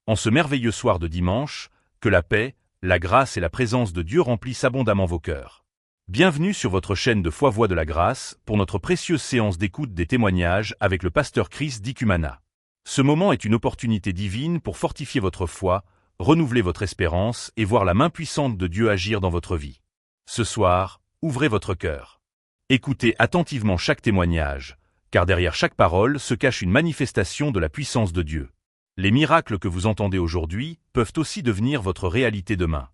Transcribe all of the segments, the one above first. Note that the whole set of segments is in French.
En ce merveilleux soir de dimanche, que la paix, la grâce et la présence de Dieu remplissent abondamment vos cœurs. Bienvenue sur votre chaîne de Foi Voix de la Grâce pour notre précieuse séance d'écoute des témoignages avec le pasteur Chris Dicumana. Ce moment est une opportunité divine pour fortifier votre foi, renouveler votre espérance et voir la main puissante de Dieu agir dans votre vie. Ce soir, ouvrez votre cœur. Écoutez attentivement chaque témoignage, car derrière chaque parole se cache une manifestation de la puissance de Dieu. Les miracles que vous entendez aujourd'hui peuvent aussi devenir votre réalité demain.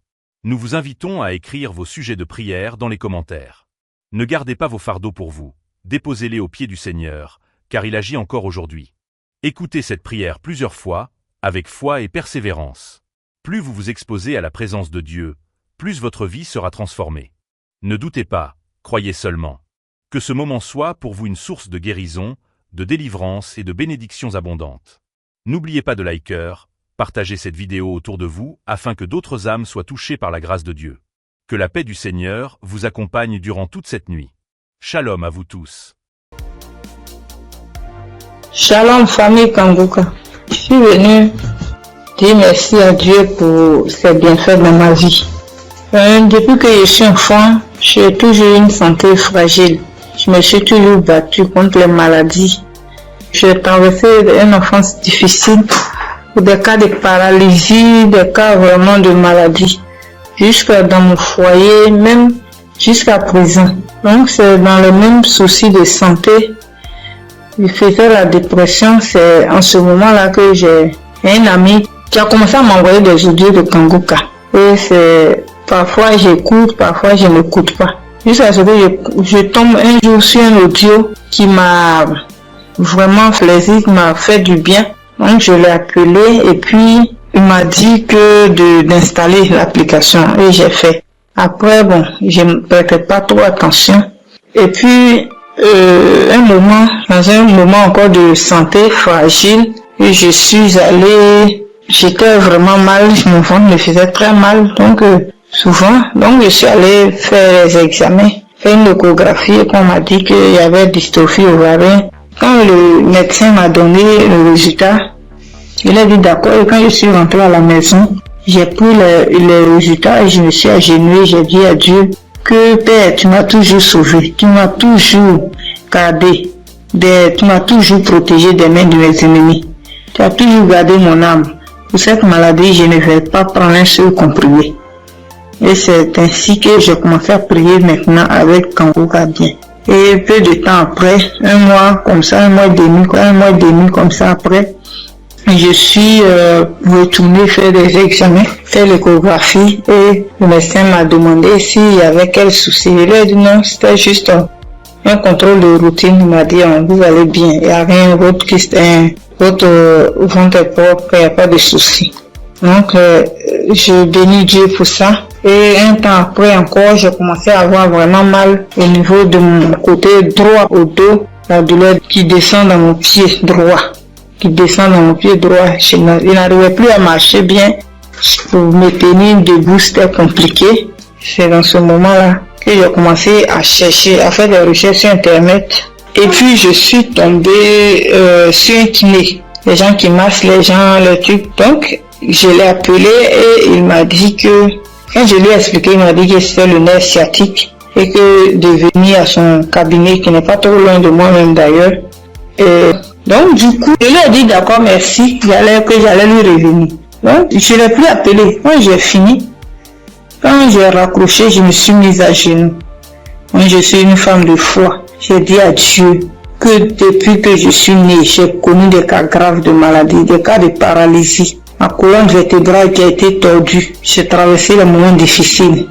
Nous vous invitons à écrire vos sujets de prière dans les commentaires. Ne gardez pas vos fardeaux pour vous, déposez-les aux pieds du Seigneur, car il agit encore aujourd'hui. Écoutez cette prière plusieurs fois, avec foi et persévérance. Plus vous vous exposez à la présence de Dieu, plus votre vie sera transformée. Ne doutez pas, croyez seulement. Que ce moment soit pour vous une source de guérison, de délivrance et de bénédictions abondantes. N'oubliez pas de liker, partagez cette vidéo autour de vous afin que d'autres âmes soient touchées par la grâce de Dieu. Que la paix du Seigneur vous accompagne durant toute cette nuit. Shalom à vous tous. Shalom famille Kanguka. Je suis venu dire merci à Dieu pour ses bienfaits dans ma vie. Depuis que je suis enfant, j'ai toujours une santé fragile. Je me suis toujours battue contre les maladies. J'ai traversé une enfance difficile, des cas de paralysie, des cas vraiment de maladie, jusqu'à dans mon foyer, même jusqu'à présent. Donc c'est dans le même souci de santé. Je faisais la dépression, c'est en ce moment-là que j'ai un ami qui a commencé à m'envoyer des audios de Kanguka. Et c'est parfois j'écoute, parfois je n'écoute pas. Jusqu'à ce que je tombe un jour sur un audio qui m'a vraiment plaisir, qui m'a fait du bien. Donc je l'ai appelé et puis il m'a dit que d'installer l'application et j'ai fait. Après bon, je ne prêtais pas trop attention. Et puis dans un moment encore de santé fragile, et je suis allée, j'étais vraiment mal, mon ventre me faisait très mal, donc souvent, donc je suis allée faire les examens, faire une échographie et qu'on m'a dit qu'il y avait dystrophie ovarienne. Quand le médecin m'a donné le résultat, il a dit d'accord, et quand je suis rentrée à la maison, j'ai pris les résultats et je me suis agenouillée, j'ai dit à Dieu que Père, tu m'as toujours sauvé, tu m'as toujours gardé, tu m'as toujours protégé des mains de mes ennemis. Tu as toujours gardé mon âme. Pour cette maladie, je ne vais pas prendre un seul comprimé. Et c'est ainsi que j'ai commencé à prier maintenant avec Kanguka bien. Et peu de temps après, un mois et demi comme ça après, je suis retournée faire des examens, faire l'échographie et le médecin m'a demandé s'il y avait quel souci. Il a dit non, c'était juste un contrôle de routine. Il m'a dit vous allez bien, il n'y a rien d'autre qui c'était votre ventre est propre, il n'y a pas de souci. Donc je bénis Dieu pour ça. Et un temps après encore, j'ai commencé à avoir vraiment mal au niveau de mon côté droit au dos, la douleur qui descend dans mon pied droit. Je n'arrivais plus à marcher bien. Pour me tenir debout, c'était compliqué. C'est dans ce moment-là que j'ai commencé à chercher, à faire des recherches sur Internet. Et puis, je suis tombée sur un kiné. Les gens qui massent les gens, les trucs. Donc, je l'ai appelé et il m'a dit que, quand je lui ai expliqué, il m'a dit que c'était le nerf sciatique et que de venir à son cabinet, qui n'est pas trop loin de moi-même d'ailleurs. Donc, du coup, je lui ai dit d'accord, merci, que j'allais lui revenir. Donc, je ne l'ai plus appelé. Quand j'ai fini, quand j'ai raccroché, je me suis mise à genoux. Moi, je suis une femme de foi. J'ai dit à Dieu que depuis que je suis née, j'ai connu des cas graves de maladie, des cas de paralysie. Ma colonne vertébrale qui a été tordue. J'ai traversé les moments difficiles.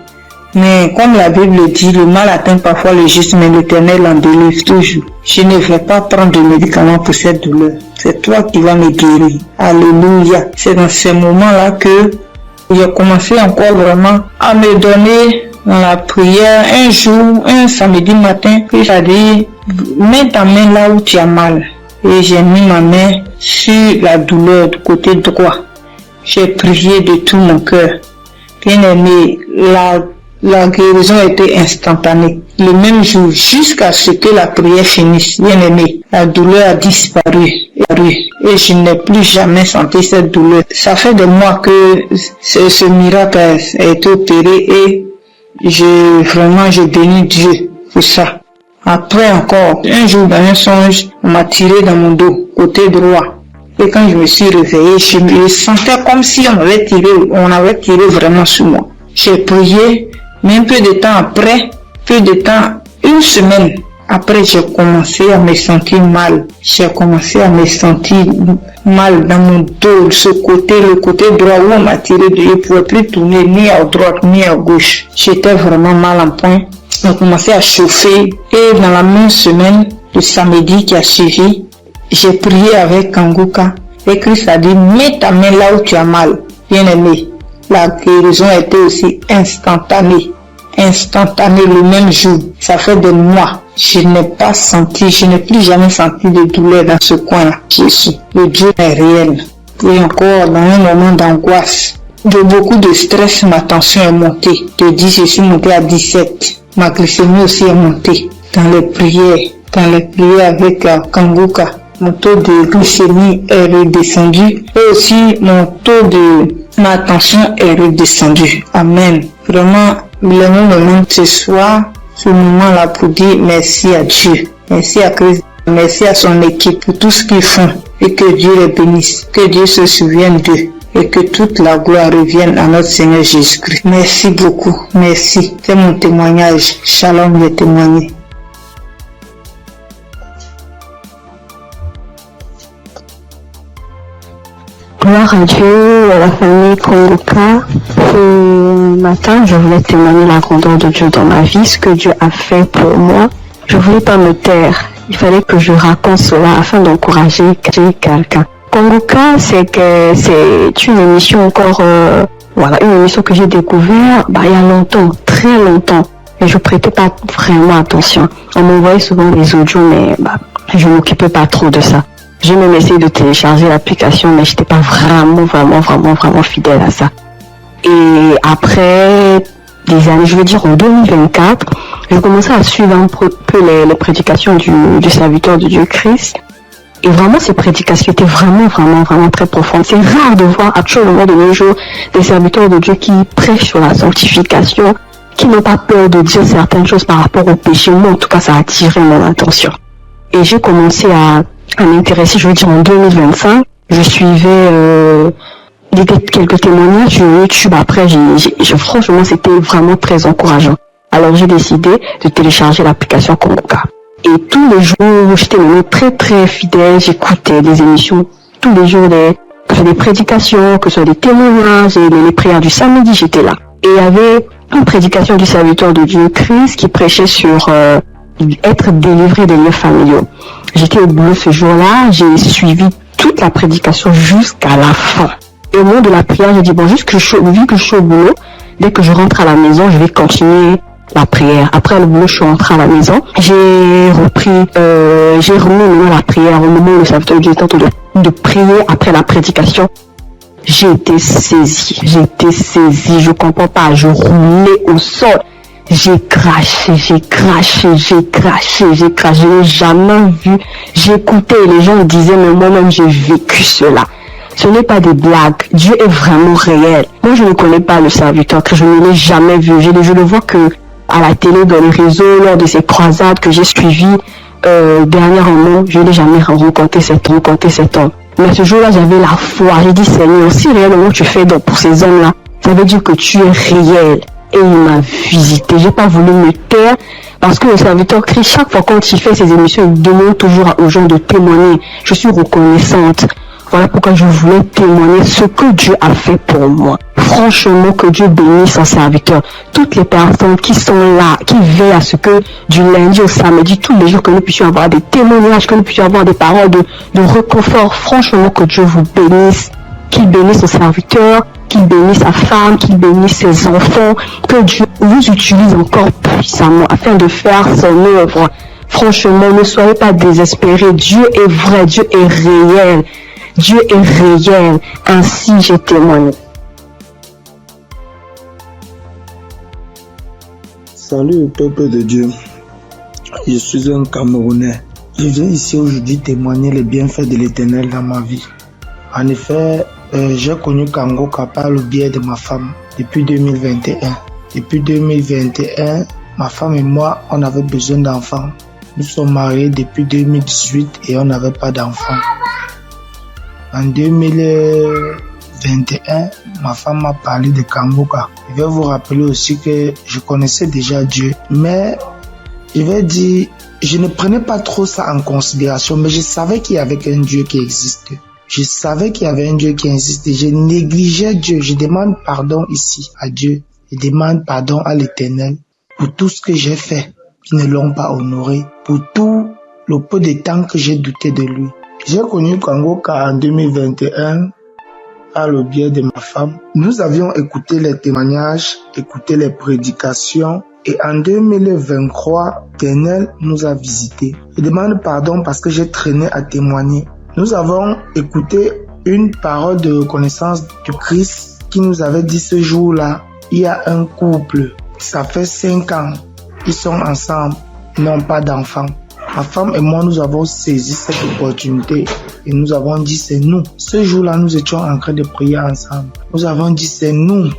Mais comme la Bible dit, le mal atteint parfois le juste, mais l'Éternel en délivre toujours. Je ne vais pas prendre de médicaments pour cette douleur. C'est toi qui vas me guérir. Alléluia. C'est dans ces moments-là que j'ai commencé encore vraiment à me donner dans la prière. Un jour, un samedi matin, j'ai dit, mets ta main là où tu as mal. Et j'ai mis ma main sur la douleur du côté droit. J'ai prié de tout mon cœur. Bien-aimé, La guérison était instantanée. Le même jour, jusqu'à ce que la prière finisse, bien aimé, la douleur a disparu. Et je n'ai plus jamais senti cette douleur. Ça fait des mois que ce miracle a été opéré et je bénis Dieu pour ça. Après encore, un jour dans un songe, on m'a tiré dans mon dos, côté droit. Et quand je me suis réveillé, je me sentais comme si on avait tiré vraiment sur moi. J'ai prié, mais un peu de temps après, une semaine après, j'ai commencé à me sentir mal. J'ai commencé à me sentir mal dans mon dos, le côté droit où on m'a tiré, je ne pouvais plus tourner ni à droite ni à gauche. J'étais vraiment mal en point. On a commencé à chauffer et dans la même semaine, le samedi qui a suivi, j'ai prié avec Kanguka et Christ a dit, mets ta main là où tu as mal. Bien aimé, la guérison a été aussi instantanée le même jour. Ça fait des mois. Je n'ai plus jamais senti de douleur dans ce coin-là. Jésus, le Dieu est réel. Et encore dans un moment d'angoisse, de beaucoup de stress, ma tension est montée. De 10, je suis montée à 17. Ma glycémie aussi est montée. Dans les prières avec Kanguka, mon taux de glycémie est redescendu et aussi ma tension est redescendue. Amen. Vraiment, le moment ce soir, ce moment-là pour dire merci à Dieu, merci à Christ, merci à son équipe pour tout ce qu'ils font et que Dieu les bénisse, que Dieu se souvienne d'eux et que toute la gloire revienne à notre Seigneur Jésus-Christ. Merci beaucoup, merci. C'est mon témoignage. Shalom, j'ai témoigné. Gloire à Dieu, à la famille Kanguka. Ce matin, je voulais témoigner la grandeur de Dieu dans ma vie, ce que Dieu a fait pour moi. Je voulais pas me taire. Il fallait que je raconte cela afin d'encourager quelqu'un. Kanguka, c'est une émission encore, une émission que j'ai découvert, il y a longtemps, très longtemps. Et je prêtais pas vraiment attention. On m'envoyait souvent des audios, mais je m'occupais pas trop de ça. J'ai même essayé de télécharger l'application, mais j'étais pas vraiment fidèle à ça. Et après des années, je veux dire en 2024, j'ai commencé à suivre un peu les prédications du serviteur de Dieu Christ. Et vraiment, ces prédications étaient vraiment très profondes. C'est rare de voir actuellement de nos jours des serviteurs de Dieu qui prêchent sur la sanctification, qui n'ont pas peur de dire certaines choses par rapport au péché. Moi, en tout cas, ça a attiré mon attention. Et j'ai commencé à m'intéresser, je veux dire en 2025, je suivais quelques témoignages sur YouTube. Après, franchement, c'était vraiment très encourageant. Alors, j'ai décidé de télécharger l'application Kanguka. Et tous les jours, j'étais vraiment très fidèle. J'écoutais des émissions tous les jours, que ce soit des prédications, que ce soit des témoignages et les prières du samedi, j'étais là. Et il y avait une prédication du serviteur de Dieu Christ qui prêchait sur être délivré des liens familiaux. J'étais au boulot ce jour-là, j'ai suivi toute la prédication jusqu'à la fin. Et au moment de la prière, j'ai dit, vu que je suis au boulot, dès que je rentre à la maison, je vais continuer la prière. Après le boulot, je suis rentrée à la maison. J'ai remis la prière au moment où le serviteur de Dieu était en train de prier après la prédication. J'ai été saisie, je comprends pas, je roulais au sol. J'ai craché, je n'ai jamais vu. J'écoutais et les gens me disaient, mais moi-même j'ai vécu cela. Ce n'est pas des blagues, Dieu est vraiment réel. Moi je ne connais pas le serviteur, que je ne l'ai jamais vu. Je le vois que à la télé, dans les réseaux, lors de ces croisades que j'ai suivies dernièrement, je n'ai jamais rencontré cet homme. Mais ce jour-là, j'avais la foi. J'ai dit, Seigneur, si réellement tu fais donc pour ces hommes-là, ça veut dire que tu es réel. Et il m'a visité. J'ai pas voulu me taire parce que le serviteur Christ, chaque fois quand il fait ses émissions, il demande toujours aux gens de témoigner. Je suis reconnaissante. Voilà pourquoi je voulais témoigner ce que Dieu a fait pour moi. Franchement, que Dieu bénisse son serviteur. Toutes les personnes qui sont là, qui veillent à ce que du lundi au samedi, tous les jours, que nous puissions avoir des témoignages, que nous puissions avoir des paroles de réconfort. Franchement, que Dieu vous bénisse. Qu'il bénisse son serviteur, qu'il bénisse sa femme, qu'il bénisse ses enfants, que Dieu vous utilise encore puissamment afin de faire son œuvre. Franchement, ne soyez pas désespérés. Dieu est vrai, Dieu est réel. Dieu est réel. Ainsi, j'ai témoigné. Salut peuple de Dieu, je suis un Camerounais. Je viens ici aujourd'hui témoigner les bienfaits de l'Éternel dans ma vie. En effet, j'ai connu Kangoka par le biais de ma femme depuis 2021. Depuis 2021, ma femme et moi, on avait besoin d'enfants. Nous sommes mariés depuis 2018 et on n'avait pas d'enfants. En 2021, ma femme m'a parlé de Kangoka. Je vais vous rappeler aussi que je connaissais déjà Dieu, mais je vais dire, je ne prenais pas trop ça en considération, mais je savais qu'il y avait un Dieu qui existe. Je savais qu'il y avait un Dieu qui existait. Je négligeais Dieu. Je demande pardon ici à Dieu. Je demande pardon à l'Éternel pour tout ce que j'ai fait qui ne l'ont pas honoré, pour tout le peu de temps que j'ai douté de lui. J'ai connu Kangoka en 2021 par le biais de ma femme. Nous avions écouté les témoignages, écouté les prédications et en 2023, l'Éternel nous a visités. Je demande pardon parce que j'ai traîné à témoigner. Nous avons écouté une parole de reconnaissance du Christ qui nous avait dit ce jour-là, il y a un couple, ça fait 5 ans, ils sont ensemble, ils n'ont pas d'enfants. Ma femme et moi, nous avons saisi cette opportunité et nous avons dit c'est nous. Ce jour-là, nous étions en train de prier ensemble. Nous avons dit c'est nous,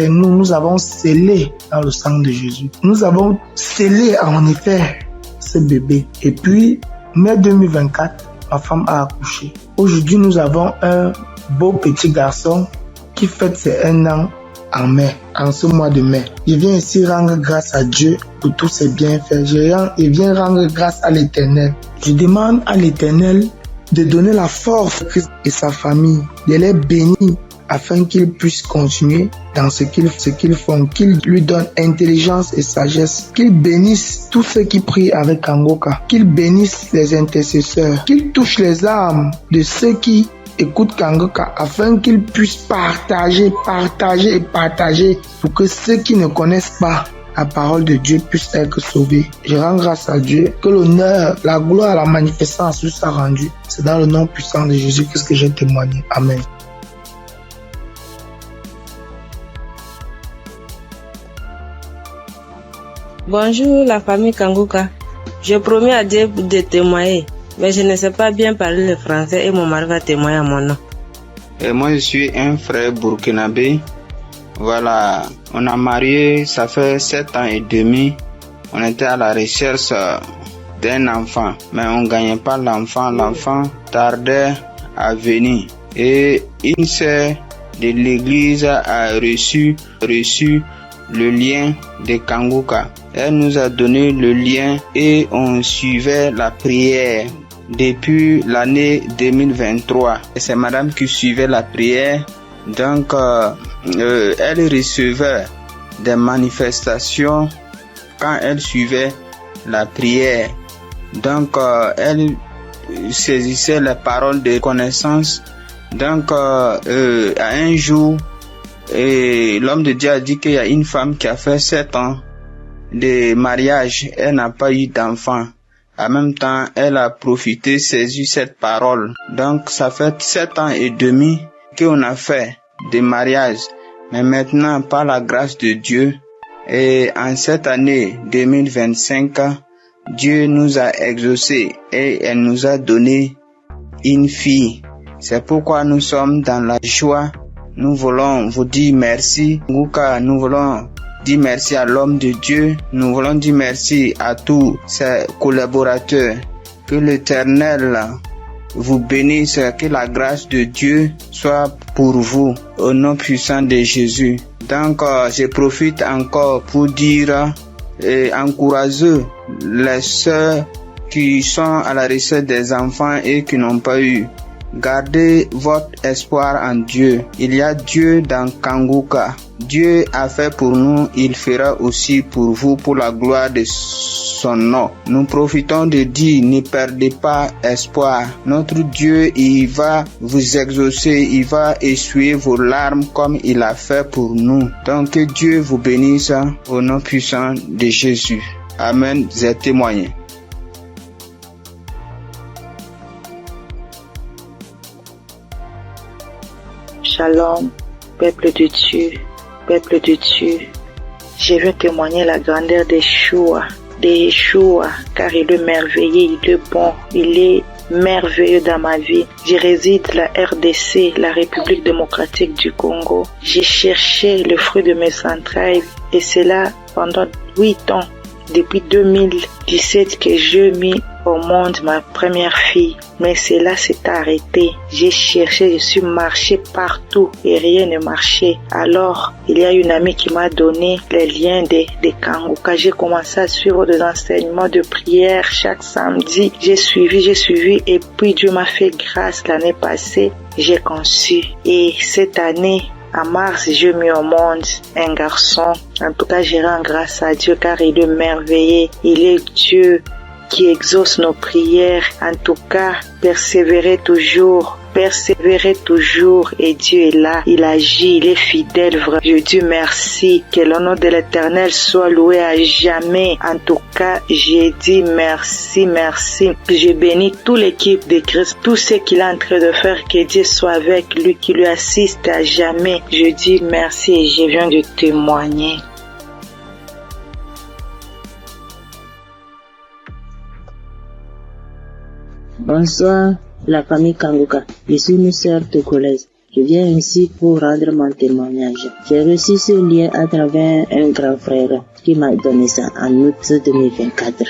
nous avons scellé dans le sang de Jésus. Nous avons scellé en effet ce bébé. Et puis, mai 2024, ma femme a accouché. Aujourd'hui, nous avons un beau petit garçon qui fête ses 1 an en mai, en ce mois de mai. Je viens ici rendre grâce à Dieu pour tous ses bienfaits. Je viens rendre grâce à l'Éternel. Je demande à l'Éternel de donner la force à Christ et sa famille, de les bénir afin qu'ils puissent continuer dans ce qu'ils font, qu'ils lui donnent intelligence et sagesse, qu'ils bénissent tous ceux qui prient avec Kangoka, qu'ils bénissent les intercesseurs, qu'ils touchent les âmes de ceux qui écoutent Kangoka afin qu'ils puissent partager pour que ceux qui ne connaissent pas la parole de Dieu puissent être sauvés. Je rends grâce à Dieu, que l'honneur, la gloire, la manifestance lui soit rendue. C'est dans le nom puissant de Jésus-Christ que j'ai témoigné. Amen. Bonjour la famille Kangoka. Je promets à Dieu de témoigner, mais je ne sais pas bien parler le français et mon mari va témoigner à mon nom. Et moi je suis un frère burkinabé. Voilà, on a marié, ça fait 7 ans et demi. On était à la recherche d'un enfant, mais on ne gagnait pas l'enfant. L'enfant tardait à venir. Et une sœur de l'église a reçu le lien de Kangoka. Elle nous a donné le lien et on suivait la prière depuis l'année 2023. Et c'est madame qui suivait la prière. Donc, elle recevait des manifestations quand elle suivait la prière. Donc, elle saisissait les paroles de connaissance. Donc, à un jour, l'homme de Dieu a dit qu'il y a une femme qui a fait 7 ans de mariage, elle n'a pas eu d'enfant. En même temps, elle a profité, saisi cette parole. Donc, ça fait 7 ans et demi qu'on a fait des mariages. Mais maintenant, par la grâce de Dieu, et en cette année 2025, Dieu nous a exaucés et elle nous a donné une fille. C'est pourquoi nous sommes dans la joie. Nous voulons vous dire merci. Nous voulons dire merci à l'homme de Dieu. Nous voulons dire merci à tous ses collaborateurs. Que l'Éternel vous bénisse, que la grâce de Dieu soit pour vous au nom puissant de Jésus. Donc, je profite encore pour dire et encourager les sœurs qui sont à la recherche des enfants et qui n'ont pas eu. Gardez votre espoir en Dieu. Il y a Dieu dans Kangoka. Dieu a fait pour nous, il fera aussi pour vous, pour la gloire de son nom. Nous profitons de dire, ne perdez pas espoir. Notre Dieu, il va vous exaucer, il va essuyer vos larmes comme il a fait pour nous. Donc que Dieu vous bénisse au nom puissant de Jésus. Amen. J'ai témoigné. Shalom, peuple de Dieu, peuple de Dieu. je veux témoigner la grandeur de Yeshua, car il est merveilleux, il est bon, il est merveilleux dans ma vie. Je réside la RDC, la République démocratique du Congo. J'ai cherché le fruit de mes entrailles et c'est là pendant 8 ans, depuis 2017 que j'ai mis au monde ma première fille. Mais cela s'est arrêté. J'ai cherché, je suis marché partout et rien ne marchait. Alors, il y a une amie qui m'a donné les liens des Kanguka. J'ai commencé à suivre des enseignements de prière chaque samedi. J'ai suivi et puis Dieu m'a fait grâce l'année passée. J'ai conçu et cette année, en mars, j'ai mis au monde un garçon. En tout cas, je rends grâce à Dieu car il est merveilleux. Il est Dieu qui exauce nos prières. En tout cas, persévérez toujours et Dieu est là, il agit, il est fidèle. Je dis merci, que le nom de l'Éternel soit loué à jamais. En tout cas, j'ai dit merci. Je bénis toute l'équipe de Christ, tout ce qu'il est en train de faire, que Dieu soit avec lui, qui lui assiste à jamais. Je dis merci et je viens de témoigner. Bonsoir, la famille Kanguka. Je suis une sœur togolaise. Je viens ici pour rendre mon témoignage. J'ai reçu ce lien à travers un grand frère qui m'a donné ça en août 2024.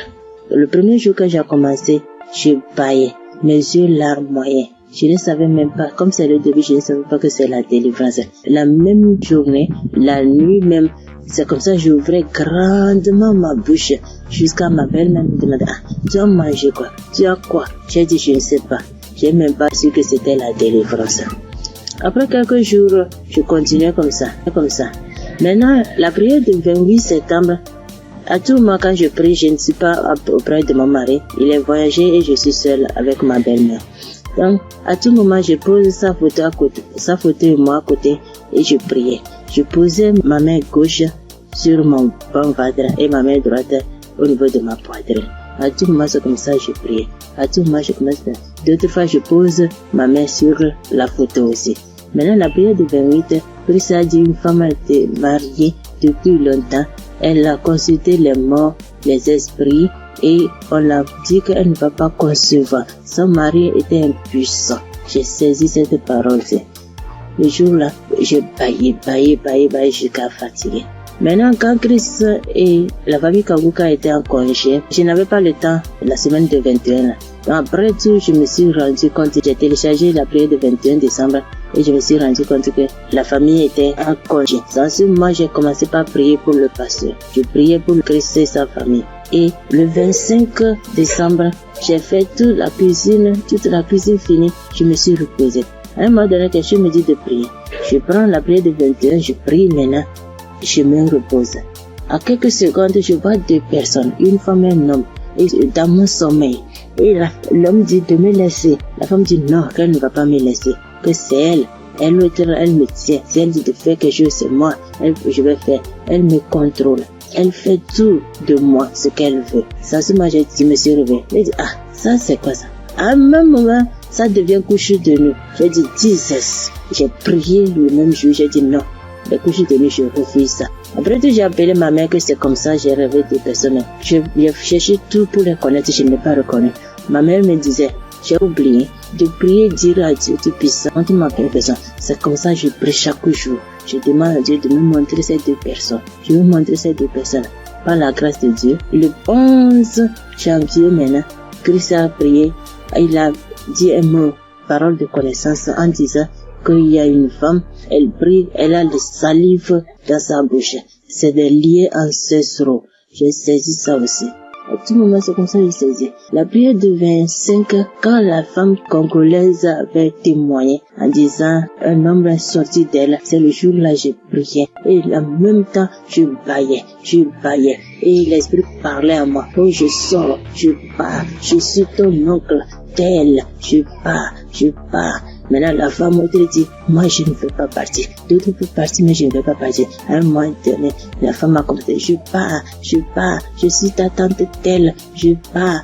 Le premier jour que j'ai commencé, je baillais, mes yeux larmes moyens. Je ne savais même pas, comme c'est le début, je ne savais pas que c'est la délivrance. La même journée, la nuit même, c'est comme ça j'ouvrais grandement ma bouche jusqu'à ma belle-mère me demandait tu as mangé quoi? Tu as quoi? J'ai dit je ne sais pas. J'ai même pas su que c'était la délivrance. Après quelques jours, je continuais comme ça. Maintenant, la prière du 28 septembre, à tout moment quand je prie, je ne suis pas auprès de mon mari. Il est voyagé et je suis seule avec ma belle-mère. Donc, à tout moment, je pose sa photo et moi à côté et je priais. Je posais ma main gauche sur mon bon ventre et ma main droite au niveau de ma poitrine. À tout moment, c'est comme ça que je priais. À tout moment, je commence. D'autres fois, je pose ma main sur la photo aussi. Maintenant, la prière de 28, Christ a dit une femme était mariée depuis longtemps. Elle a consulté les morts, les esprits et on l'a dit qu'elle ne va pas concevoir. Son mari était impuissant. J'ai saisi cette parole-ci. Le jour-là, je baillais jusqu'à fatiguer. Maintenant, quand Christ et la famille Kanguka étaient en congé, je n'avais pas le temps la semaine de 21. Après tout, je me suis rendu compte, j'ai téléchargé la prière de 21 décembre et je me suis rendu compte que la famille était en congé. Dans ce moment, j'ai commencé par prier pour le pasteur. Je priais pour Christ et sa famille. Et le 25 décembre, j'ai fait toute la cuisine finie, je me suis reposé. À un moment donné, quelqu'un me dit de prier. Je prends la prière de 21, je prie maintenant, je me repose. À quelques secondes, je vois deux personnes, une femme et un homme, et dans mon sommeil. Et l'homme dit de me laisser. La femme dit non, qu'elle ne va pas me laisser, que c'est elle. Elle me tient. Si elle dit de faire quelque chose, c'est moi. Je vais faire. Elle me contrôle. Elle fait tout de moi, ce qu'elle veut. Ça, ce moment, je me suis réveillé. Elle dit, ça c'est quoi ça? À un même moment, ça devient couche de nuit. J'ai dit, Jesus. J'ai prié le même jour, j'ai dit non. Les couches de nuit, je refuse ça. Après tout, j'ai appelé ma mère que c'est comme ça, j'ai rêvé de personnes. J'ai cherché tout pour les connaître, je ne l'ai pas reconnu. Ma mère me disait, j'ai oublié de prier, dire à Dieu Tout-Puissant, quand tu m'appelles personne. C'est comme ça que je prie chaque jour. Je demande à Dieu de me montrer ces deux personnes. Je vais montrer ces deux personnes. Par la grâce de Dieu, le 11 janvier maintenant, Christ a prié. Il a dit un mot, parole de connaissance, en disant qu'il y a une femme, elle prie, elle a le salive dans sa bouche. C'est des liens ancestraux. J'ai saisi ça aussi. À tout moment, c'est comme ça que j'ai saisi. La prière de 25, quand la femme congolaise avait témoigné en disant un homme est sorti d'elle, c'est le jour-là que j'ai prié. Et en même temps, je baillais. Et l'esprit parlait à moi. Oh, je sors, je pars, je suis ton oncle. Tel, je pars. Maintenant, la femme autre dit, moi, je ne veux pas partir. D'autres peuvent partir, mais je ne veux pas partir. À un moment donné, la femme a commencé, je pars, je suis ta tante telle, je pars,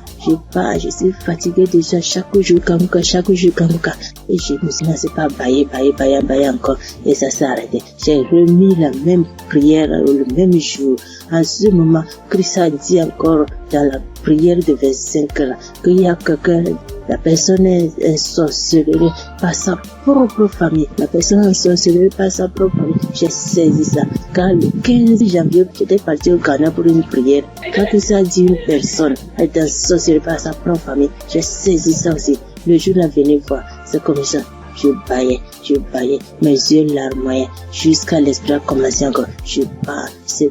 je suis fatiguée déjà chaque jour, Kanguka. Et je me suis lancé par bailler encore. Et ça s'est arrêté. J'ai remis la même prière le même jour. En ce moment, Christ a dit encore dans la prière de 25 là, qu'il y a quelqu'un, la personne est ensorcelée par sa propre famille. La personne est ensorcelée par sa propre famille. J'ai saisi ça. Quand le 15 janvier, j'étais parti au Ghana pour une prière. Quand Christ a dit une personne est ensorcelée par sa propre famille, j'ai saisi ça aussi. Le jour là, venez voir, c'est comme ça. Je baillais, mes yeux larmoyaient, jusqu'à l'esprit a commencé encore. Je pars, c'est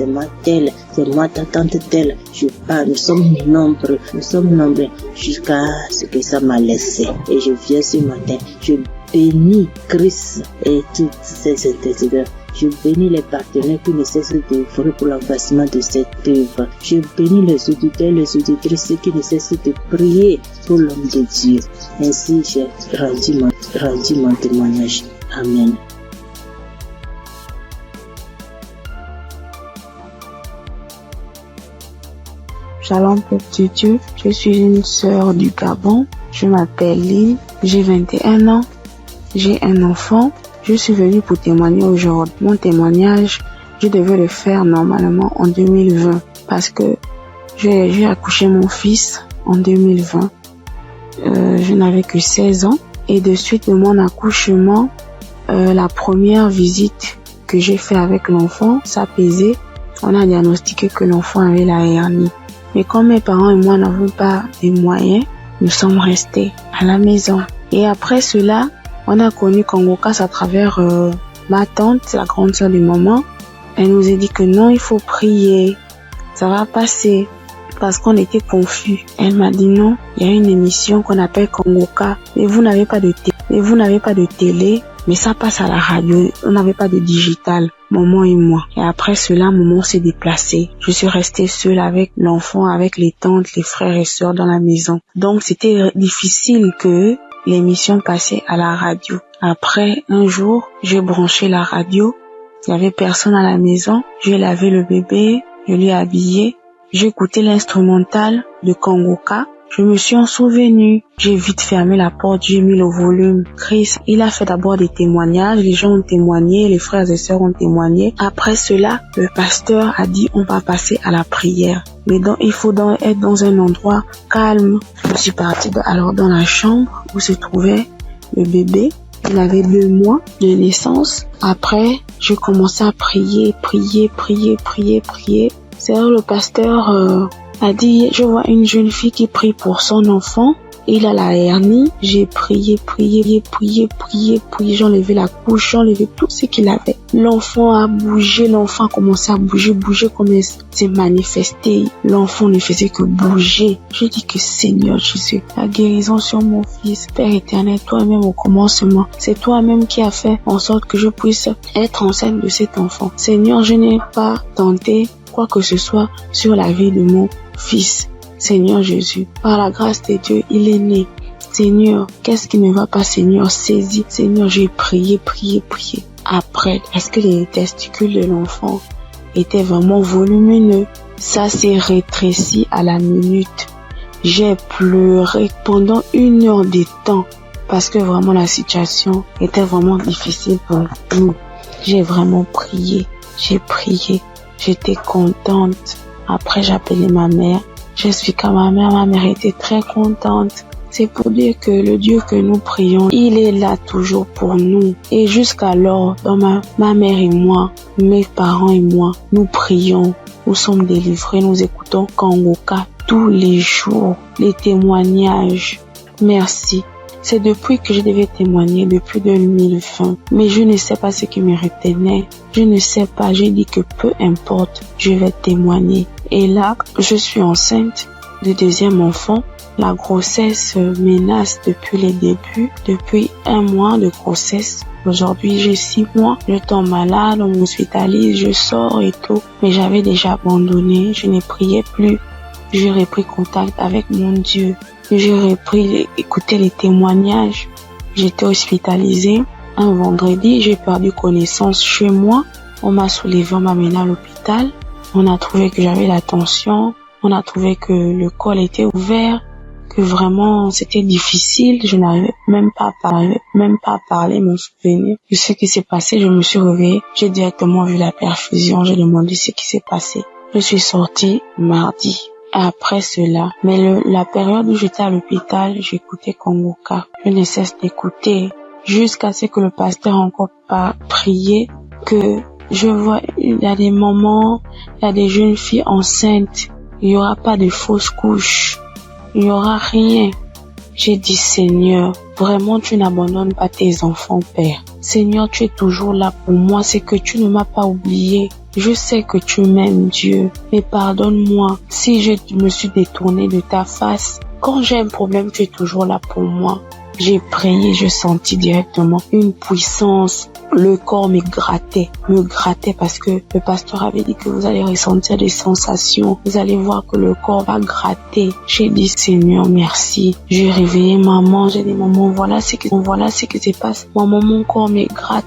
moi telle, c'est moi ta tante telle. Je pars, nous sommes nombreux, jusqu'à ce que ça m'a laissé. Et je viens ce matin, je bénis Christ et toutes ses intercesseurs. Je bénis les partenaires qui ne cessent d'œuvrer pour l'avancement de cette œuvre. Je bénis les auditeurs, les auditrices qui ne cessent de prier pour l'homme de Dieu. Ainsi, j'ai rendu mon témoignage. Amen. Shalom, peuple de Dieu. Je suis une sœur du Gabon. Je m'appelle Lynn. J'ai 21 ans. J'ai un enfant. Je suis venue pour témoigner aujourd'hui. Mon témoignage, je devais le faire normalement en 2020 parce que j'ai accouché mon fils en 2020. Je n'avais que 16 ans et de suite de mon accouchement, la première visite que j'ai fait avec l'enfant, ça pesait. On a diagnostiqué que l'enfant avait la hernie. Mais comme mes parents et moi n'avons pas les moyens, nous sommes restés à la maison. Et après cela, on a connu Kangoka à travers ma tante, la grande sœur de maman. Elle nous a dit que non, il faut prier, ça va passer, parce qu'on était confus. Elle m'a dit non, il y a une émission qu'on appelle Kangoka, mais vous n'avez pas de télé, mais ça passe à la radio, on n'avait pas de digital, maman et moi. Et après cela, maman s'est déplacée. Je suis restée seule avec l'enfant, avec les tantes, les frères et sœurs dans la maison. Donc c'était difficile que l'émission passait à la radio. Après, un jour, j'ai branché la radio. Il y avait personne à la maison. J'ai lavé le bébé, je l'ai habillé. J'ai écouté l'instrumental de Kangoka. Je me suis en souvenu. J'ai vite fermé la porte, j'ai mis le volume. Chris, il a fait d'abord des témoignages. Les gens ont témoigné, les frères et sœurs ont témoigné. Après cela, le pasteur a dit on va passer à la prière. Mais donc, il faut être dans un endroit calme. Je suis partie alors dans la chambre où se trouvait le bébé. Il avait 2 mois de naissance. Après, j'ai commencé à prier. C'est là le pasteur a dit, je vois une jeune fille qui prie pour son enfant. Il a la hernie. J'ai prié. J'enlevais la couche, j'enlevais tout ce qu'il avait. L'enfant a bougé, l'enfant a commencé à bouger comme il s'est manifesté. L'enfant ne faisait que bouger. Je dis que Seigneur Jésus, la guérison sur mon fils, Père éternel, toi-même au commencement. C'est toi-même qui as fait en sorte que je puisse être enceinte de cet enfant. Seigneur, je n'ai pas tenté quoi que ce soit sur la vie de mon fils. Seigneur Jésus, par la grâce de Dieu, il est né. Seigneur, qu'est-ce qui ne va pas, Seigneur? Saisis. Seigneur, j'ai prié. Après, est-ce que les testicules de l'enfant étaient vraiment volumineux? Ça s'est rétréci à la minute. J'ai pleuré pendant 1 heure de temps parce que vraiment la situation était vraiment difficile pour nous. J'ai vraiment prié. J'étais contente. Après, j'ai appelé ma mère. J'explique à ma mère était très contente. C'est pour dire que le Dieu que nous prions, il est là toujours pour nous. Et jusqu'alors, dans ma mère et moi, mes parents et moi, nous prions, nous sommes délivrés, nous écoutons Kangoka tous les jours, les témoignages. Merci. C'est depuis que je devais témoigner, depuis 2020. Mais je ne sais pas ce qui me retenait. Je ne sais pas, j'ai dit que peu importe, je vais témoigner. Et là, je suis enceinte de 2e enfant. La grossesse menace depuis les débuts, depuis 1 mois de grossesse. Aujourd'hui, j'ai 6 mois. Je tombe malade, on m'hospitalise, je sors et tout. Mais j'avais déjà abandonné, je ne priais plus. J'ai repris contact avec mon Dieu. J'ai repris écouter les témoignages. j'étais hospitalisée. Un vendredi, j'ai perdu connaissance chez moi. On m'a soulevé, on m'a mené à l'hôpital. On a trouvé que j'avais la tension. On a trouvé que le col était ouvert, que vraiment c'était difficile. Je n'arrivais même pas à parler, mon souvenir de ce qui s'est passé. Je me suis réveillée. J'ai directement vu la perfusion. J'ai demandé ce qui s'est passé. Je suis sortie mardi. Après cela, mais la période où j'étais à l'hôpital, j'écoutais Kongoka. Je ne cesse d'écouter jusqu'à ce que le pasteur encore pas prié, que je vois, il y a des moments, il y a des jeunes filles enceintes, il n'y aura pas de fausses couches, il n'y aura rien. J'ai dit, Seigneur, vraiment tu n'abandonnes pas tes enfants, Père. Seigneur, tu es toujours là pour moi, c'est que tu ne m'as pas oublié. Je sais que tu m'aimes, Dieu, mais pardonne-moi si je me suis détournée de ta face. Quand j'ai un problème, tu es toujours là pour moi. J'ai prié, je sentis directement une puissance. Le corps me grattait parce que le pasteur avait dit que vous allez ressentir des sensations. Vous allez voir que le corps va gratter. J'ai dit, Seigneur, merci. J'ai réveillé maman. J'ai dit, maman, voilà ce qui se passe. Maman, mon corps me gratte.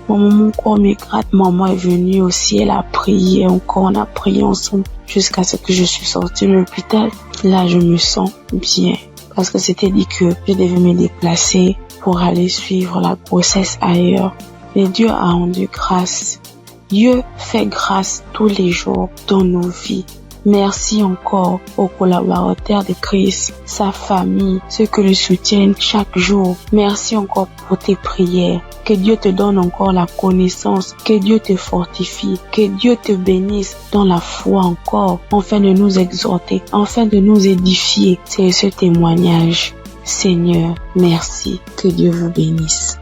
Maman est venue aussi. Elle a prié encore. On a prié ensemble jusqu'à ce que je suis sortie de l'hôpital. Là, je me sens bien. Parce que c'était dit que je devais me déplacer pour aller suivre la grossesse ailleurs. Mais Dieu a rendu grâce. Dieu fait grâce tous les jours dans nos vies. Merci encore aux collaborateurs de Christ, sa famille, ceux qui le soutiennent chaque jour. Merci encore pour tes prières. Que Dieu te donne encore la connaissance, que Dieu te fortifie, que Dieu te bénisse dans la foi encore, afin de nous exhorter, afin de nous édifier. C'est ce témoignage. Seigneur, merci. Que Dieu vous bénisse.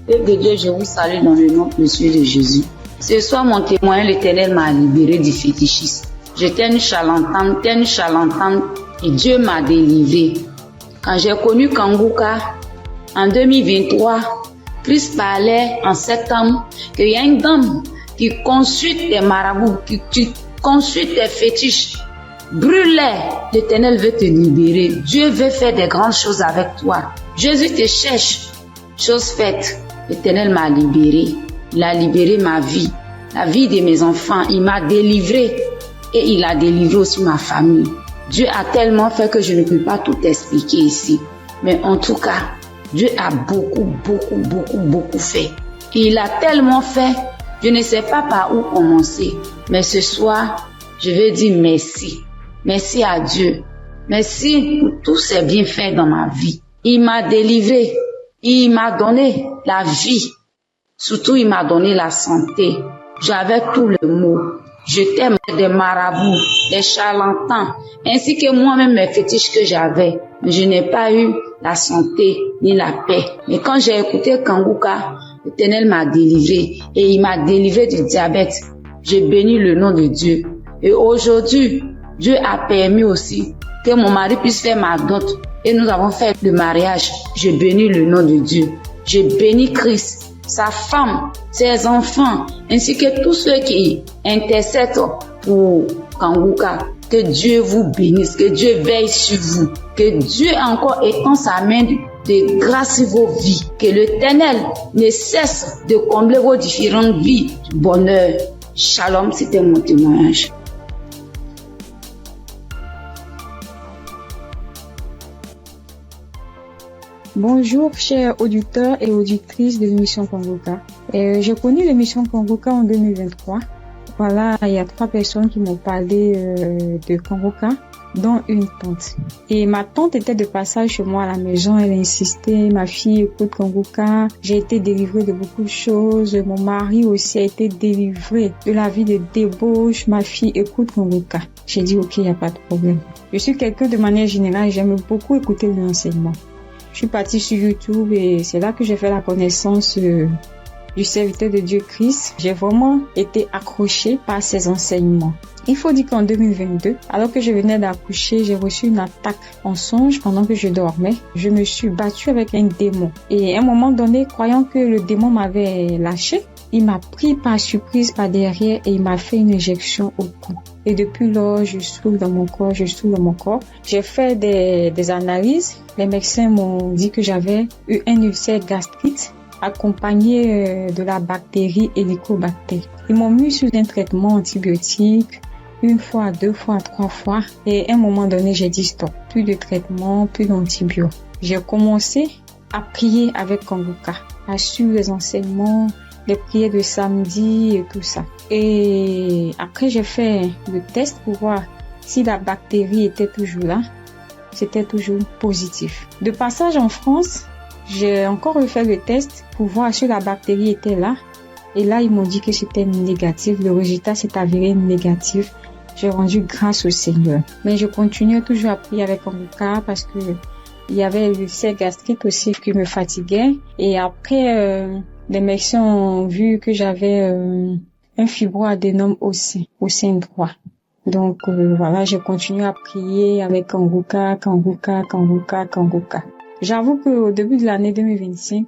Père de Dieu, je vous salue dans le nom précieux de Jésus. Ce soir, mon témoin, l'Éternel m'a libéré du fétichisme. J'étais une charlatane, et Dieu m'a délivré. Quand j'ai connu Kanguka, en 2023, Christ parlait en septembre qu'il y a une dame qui consulte des marabouts, qui consulte des fétiches. Brûle-les, l'Éternel veut te libérer. Dieu veut faire des grandes choses avec toi. Jésus te cherche. Chose faite, l'Éternel m'a libéré. Il a libéré ma vie, la vie de mes enfants. Il m'a délivré et il a délivré aussi ma famille. Dieu a tellement fait que je ne peux pas tout expliquer ici. Mais en tout cas, Dieu a beaucoup fait. Et il a tellement fait, je ne sais pas par où commencer. Mais ce soir, je veux dire merci. Merci à Dieu. Merci pour tous ces bienfaits dans ma vie. Il m'a délivré. Il m'a donné la vie. Surtout, il m'a donné la santé. J'avais tout le mot. J'étais des marabouts, des charlatans, ainsi que moi-même mes fétiches que j'avais. Mais je n'ai pas eu la santé ni la paix. Mais quand j'ai écouté Kanguka, l'Éternel m'a délivré et il m'a délivré du diabète. J'ai béni le nom de Dieu. Et aujourd'hui, Dieu a permis aussi que mon mari puisse faire ma dot. Et nous avons fait le mariage. Je bénis le nom de Dieu. Je bénis Christ, sa femme, ses enfants, ainsi que tous ceux qui intercèdent pour Kanguka. Que Dieu vous bénisse, que Dieu veille sur vous, que Dieu encore étend sa main de grâce sur vos vies, que l'Éternel ne cesse de combler vos différentes vies du bonheur. Shalom, c'était mon témoignage. Bonjour chers auditeurs et auditrices de l'émission Kanguka. J'ai connu l'émission Kanguka en 2023. Voilà, il y a 3 personnes qui m'ont parlé de Kanguka, dont une tante. Et ma tante était de passage chez moi à la maison, elle insistait, ma fille écoute Kanguka, j'ai été délivrée de beaucoup de choses, mon mari aussi a été délivré de la vie de débauche, ma fille écoute Kanguka. J'ai dit ok, il n'y a pas de problème. Je suis quelqu'un de manière générale, j'aime beaucoup écouter l'enseignement. Je suis partie sur YouTube et c'est là que j'ai fait la connaissance du serviteur de Dieu Christ. J'ai vraiment été accrochée par ses enseignements. Il faut dire qu'en 2022, alors que je venais d'accoucher, j'ai reçu une attaque en songe pendant que je dormais. Je me suis battue avec un démon. Et à un moment donné, croyant que le démon m'avait lâché, il m'a pris par surprise par derrière et il m'a fait une injection au cou. Et depuis lors, je souffre dans mon corps, J'ai fait des analyses. Les médecins m'ont dit que j'avais eu un ulcère gastrique accompagné de la bactérie Helicobacter. Ils m'ont mis sous un traitement antibiotique 1 fois, 2 fois, 3 fois. Et à un moment donné, j'ai dit stop. Plus de traitement, plus d'antibiotiques. J'ai commencé à prier avec Kanguka, à suivre les enseignements, les prières de samedi et tout ça. Et après, j'ai fait le test pour voir si la bactérie était toujours là. C'était toujours positif. De passage en France, j'ai encore refait le test pour voir si la bactérie était là. Et là, ils m'ont dit que c'était négatif. Le résultat s'est avéré négatif. J'ai rendu grâce au Seigneur. Mais je continuais toujours à prier avec Kanguka parce que il y avait l'ulcère gastrique aussi qui me fatiguait. Et après, les médecins ont vu que j'avais un fibroadénome au sein droit. Donc voilà, j'ai continué à prier avec Kanguka. J'avoue qu'au début de l'année 2025,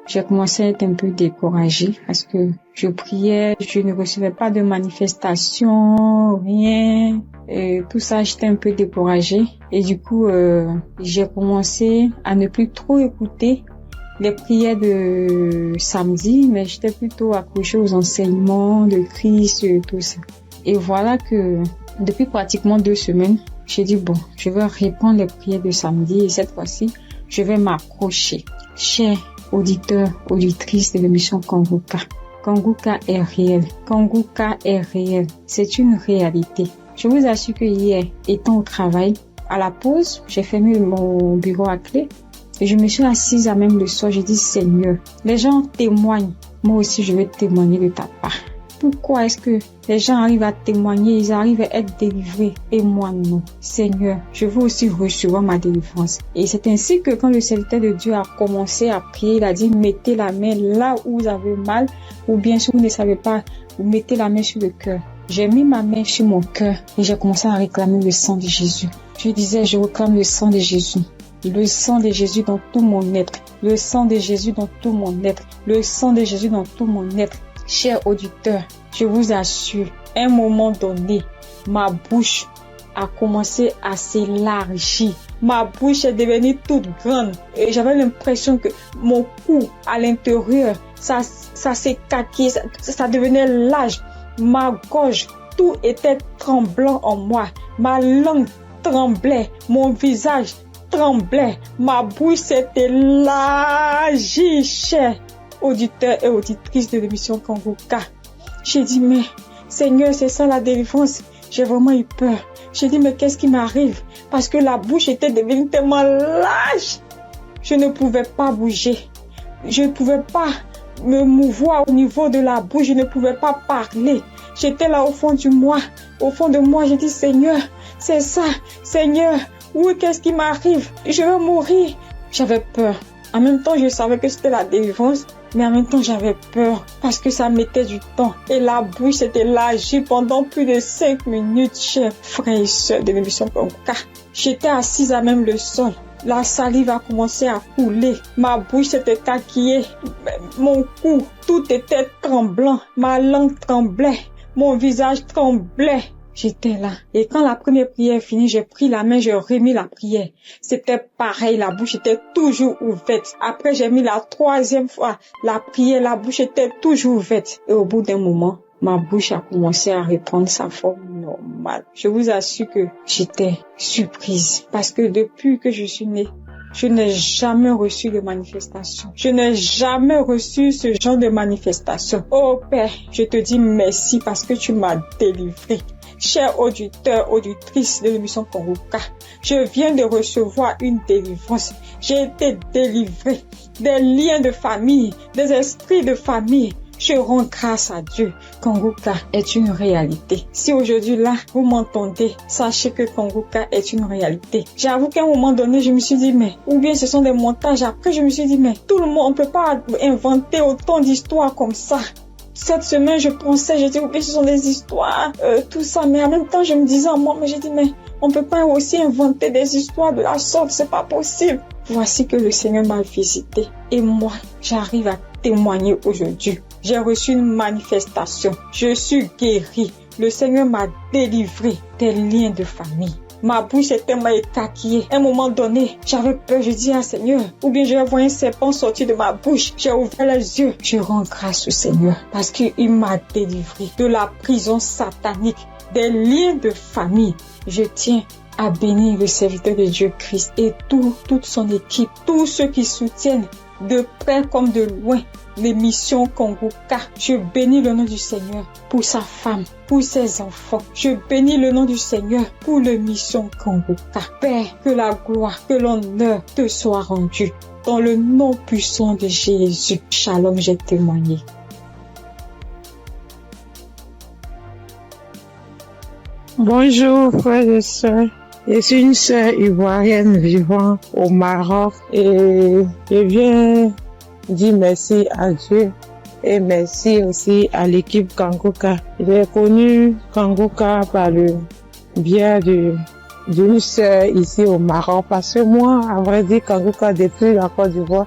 j'ai commencé à être un peu découragée parce que je priais, je ne recevais pas de manifestation, rien. Et tout ça, j'étais un peu découragée. Et du coup, j'ai commencé à ne plus trop écouter les prières de samedi, mais j'étais plutôt accrochée aux enseignements de Christ et tout ça. Et voilà que depuis pratiquement 2 semaines, j'ai dit bon, je vais reprendre les prières de samedi et cette fois-ci, je vais m'accrocher. Chers auditeurs, auditrices de l'émission Kanguka, Kanguka est réel. Kanguka est réel. C'est une réalité. Je vous assure que hier, étant au travail, à la pause, j'ai fermé mon bureau à clé et je me suis assise à même le sol. J'ai dit Seigneur, les gens témoignent. Moi aussi, je vais témoigner de ta part. Pourquoi est-ce que les gens arrivent à témoigner, ils arrivent à être délivrés et moi non? Seigneur, je veux aussi recevoir ma délivrance. Et c'est ainsi que quand le serviteur de Dieu a commencé à prier, il a dit mettez la main là où vous avez mal ou bien si vous ne savez pas, vous mettez la main sur le cœur. J'ai mis ma main sur mon cœur et j'ai commencé à réclamer le sang de Jésus. Je disais, je réclame le sang de Jésus. Le sang de Jésus dans tout mon être. Le sang de Jésus dans tout mon être. Le sang de Jésus dans tout mon être. Chers auditeurs, je vous assure, à un moment donné, ma bouche a commencé à s'élargir. Ma bouche est devenue toute grande et j'avais l'impression que mon cou à l'intérieur, ça s'écaquait, ça devenait large. Ma gorge, tout était tremblant en moi. Ma langue tremblait, mon visage tremblait, ma bouche s'est élargie, chers auditeurs et auditrices de l'émission Kanguka. J'ai dit, mais Seigneur, c'est ça la délivrance. J'ai vraiment eu peur. J'ai dit, mais qu'est-ce qui m'arrive? Parce que la bouche était devenue tellement large. Je ne pouvais pas bouger. Je ne pouvais pas me mouvoir au niveau de la bouche. Je ne pouvais pas parler. J'étais là au fond de moi. J'ai dit, Seigneur, c'est ça. Seigneur, oui, qu'est-ce qui m'arrive? Je vais mourir. J'avais peur. En même temps, je savais que c'était la délivrance. Mais en même temps, j'avais peur parce que ça mettait du temps. Et la bouche s'était élargie pendant plus de 5 minutes, chers frères et sœurs de l'émission Kanguka. J'étais assise à même le sol. La salive a commencé à couler. Ma bouche s'était écarquillée. Mon cou, tout était tremblant. Ma langue tremblait. Mon visage tremblait. J'étais là. Et quand la première prière est finie, j'ai pris la main, j'ai remis la prière. C'était pareil, la bouche était toujours ouverte. Après, j'ai mis la 3e fois la prière, la bouche était toujours ouverte. Et au bout d'un moment, ma bouche a commencé à reprendre sa forme normale. Je vous assure que j'étais surprise. Parce que depuis que je suis née, je n'ai jamais reçu de manifestation. Je n'ai jamais reçu ce genre de manifestation. Oh Père, je te dis merci parce que tu m'as délivré. Chers auditeurs, auditrices de l'émission Kanguka, je viens de recevoir une délivrance. J'ai été délivrée des liens de famille, des esprits de famille. Je rends grâce à Dieu. Kanguka est une réalité. Si aujourd'hui là, vous m'entendez, sachez que Kanguka est une réalité. J'avoue qu'à un moment donné, je me suis dit, mais, ou bien ce sont des montages. Après, je me suis dit, mais tout le monde, on peut pas inventer autant d'histoires comme ça. Cette semaine, je pensais, j'ai dit, ok, ce sont des histoires, tout ça, mais en même temps, je me disais en moi, mais j'ai dit, mais on peut pas aussi inventer des histoires de la sorte, c'est pas possible. Voici que le Seigneur m'a visité et moi, j'arrive à témoigner aujourd'hui. J'ai reçu une manifestation. Je suis guérie. Le Seigneur m'a délivré des liens de famille. Ma bouche est tellement écarquillée. À un moment donné, j'avais peur. Je dis à Seigneur, ou bien je vais voir un serpent sortir de ma bouche. J'ai ouvert les yeux. Je rends grâce au Seigneur parce qu'il m'a délivré de la prison satanique, des liens de famille. Je tiens à bénir le serviteur de Dieu Christ et toute son équipe, tous ceux qui soutiennent de près comme de loin l'émission Kanguka. Je bénis le nom du Seigneur pour sa femme, pour ses enfants. Je bénis le nom du Seigneur pour l'émission Kanguka. Père, que la gloire, que l'honneur te soit rendu. Dans le nom puissant de Jésus. Shalom, j'ai témoigné. Bonjour frères et sœurs. Je suis une sœur ivoirienne vivant au Maroc et je viens dire merci à Dieu et merci aussi à l'équipe Kanguka. J'ai connu Kanguka par le biais d'une sœur ici au Maroc parce que moi, à vrai dire, Kanguka depuis la Côte d'Ivoire,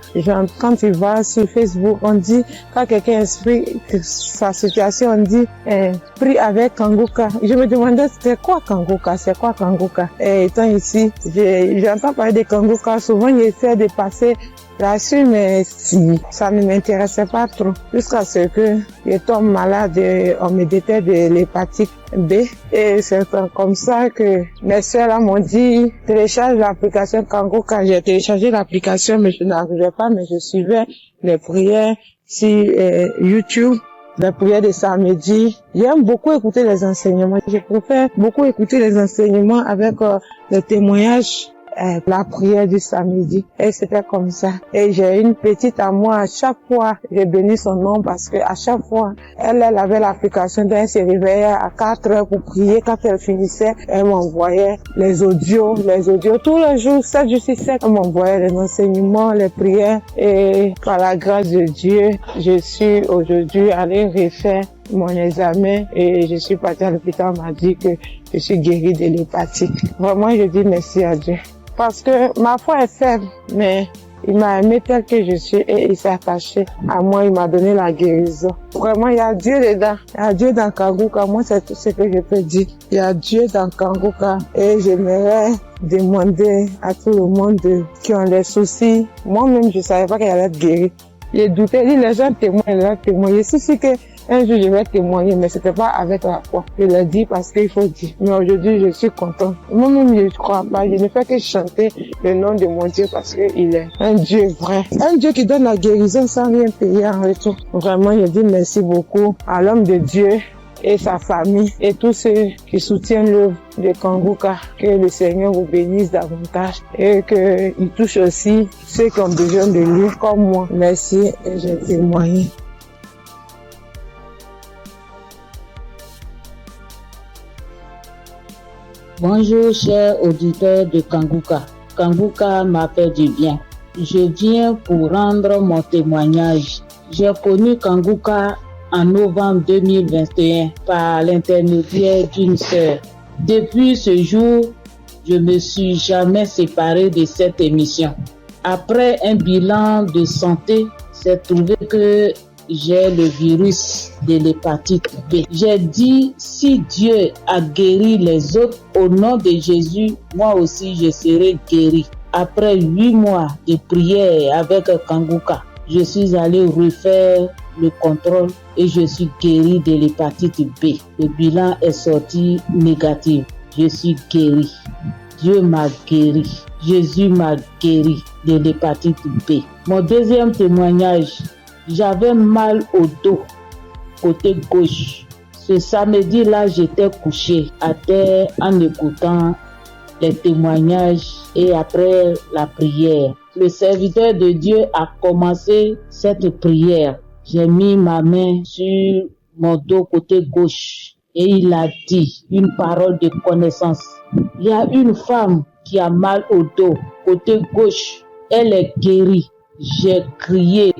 quand tu vas sur Facebook, on dit, quand quelqu'un explique sa situation, on dit, prie avec Kanguka. Je me demandais, c'est quoi Kanguka? Et étant ici, j'entends parler de Kanguka, souvent j'essaie de passer là-dessus, mais si ça ne m'intéressait pas trop, jusqu'à ce que je tombe malade, on me détecte de l'hépatite B, et c'est comme ça que mes soeurs là m'ont dit, télécharge l'application Kanguka. J'ai téléchargé l'application, mais je n'arrivais pas, mais je suivais les prières sur YouTube, les prières de samedi. J'aime beaucoup écouter les enseignements. Je préfère beaucoup écouter les enseignements avec les témoignages, la prière du samedi. Et c'était comme ça. Et j'ai une petite à moi, à chaque fois, j'ai béni son nom parce que à chaque fois, elle avait l'application, donc elle se réveillait à 4 heures pour prier. Quand elle finissait, elle m'envoyait les audios, tous les jours, 7 jours sur 7, elle m'envoyait les enseignements, les prières. Et par la grâce de Dieu, je suis aujourd'hui allée refaire mon examen et je suis partie à l'hôpital, on m'a dit que je suis guérie de l'hépatite. Vraiment, je dis merci à Dieu. Parce que ma foi est faible, mais il m'a aimé tel que je suis et il s'est attaché à moi, il m'a donné la guérison. Vraiment, il y a Dieu dedans. Il y a Dieu dans Kanguka. Moi, c'est tout ce que je peux dire. Il y a Dieu dans Kanguka et j'aimerais demander à tout le monde qui ont des soucis. Moi-même, je savais pas qu'elle allait être guérie. J'ai douté, les gens témoignent. Je suis que un jour je vais témoigner, mais c'était pas avec la foi. Je l'ai dit parce qu'il faut dire. Mais aujourd'hui, je suis content. Moi-même, je ne crois pas. Je ne fais que chanter le nom de mon Dieu parce qu'il est un Dieu vrai. Un Dieu qui donne la guérison sans rien payer en retour. Vraiment, je dis merci beaucoup à l'homme de Dieu et sa famille et tous ceux qui soutiennent l'œuvre de Kanguka. Que le Seigneur vous bénisse davantage et qu'il touche aussi ceux qui ont besoin de lui comme moi. Merci et j'ai témoigné. Bonjour chers auditeurs de Kanguka. Kanguka m'a fait du bien. Je viens pour rendre mon témoignage. J'ai connu Kanguka en novembre 2021 par l'intermédiaire d'une sœur. Depuis ce jour, je me suis jamais séparé de cette émission. Après un bilan de santé, c'est trouvé que j'ai le virus de l'hépatite B. J'ai dit, si Dieu a guéri les autres, au nom de Jésus, moi aussi je serai guéri. Après 8 mois de prière avec Kanguka, je suis allé refaire le contrôle et je suis guéri de l'hépatite B. Le bilan est sorti négatif. Je suis guéri. Dieu m'a guéri. Jésus m'a guéri de l'hépatite B. Mon deuxième témoignage, j'avais mal au dos, côté gauche. Ce samedi-là, j'étais couché à terre en écoutant les témoignages et après la prière. Le serviteur de Dieu a commencé cette prière. J'ai mis ma main sur mon dos côté gauche et il a dit une parole de connaissance. Il y a une femme qui a mal au dos côté gauche. Elle est guérie. J'ai crié.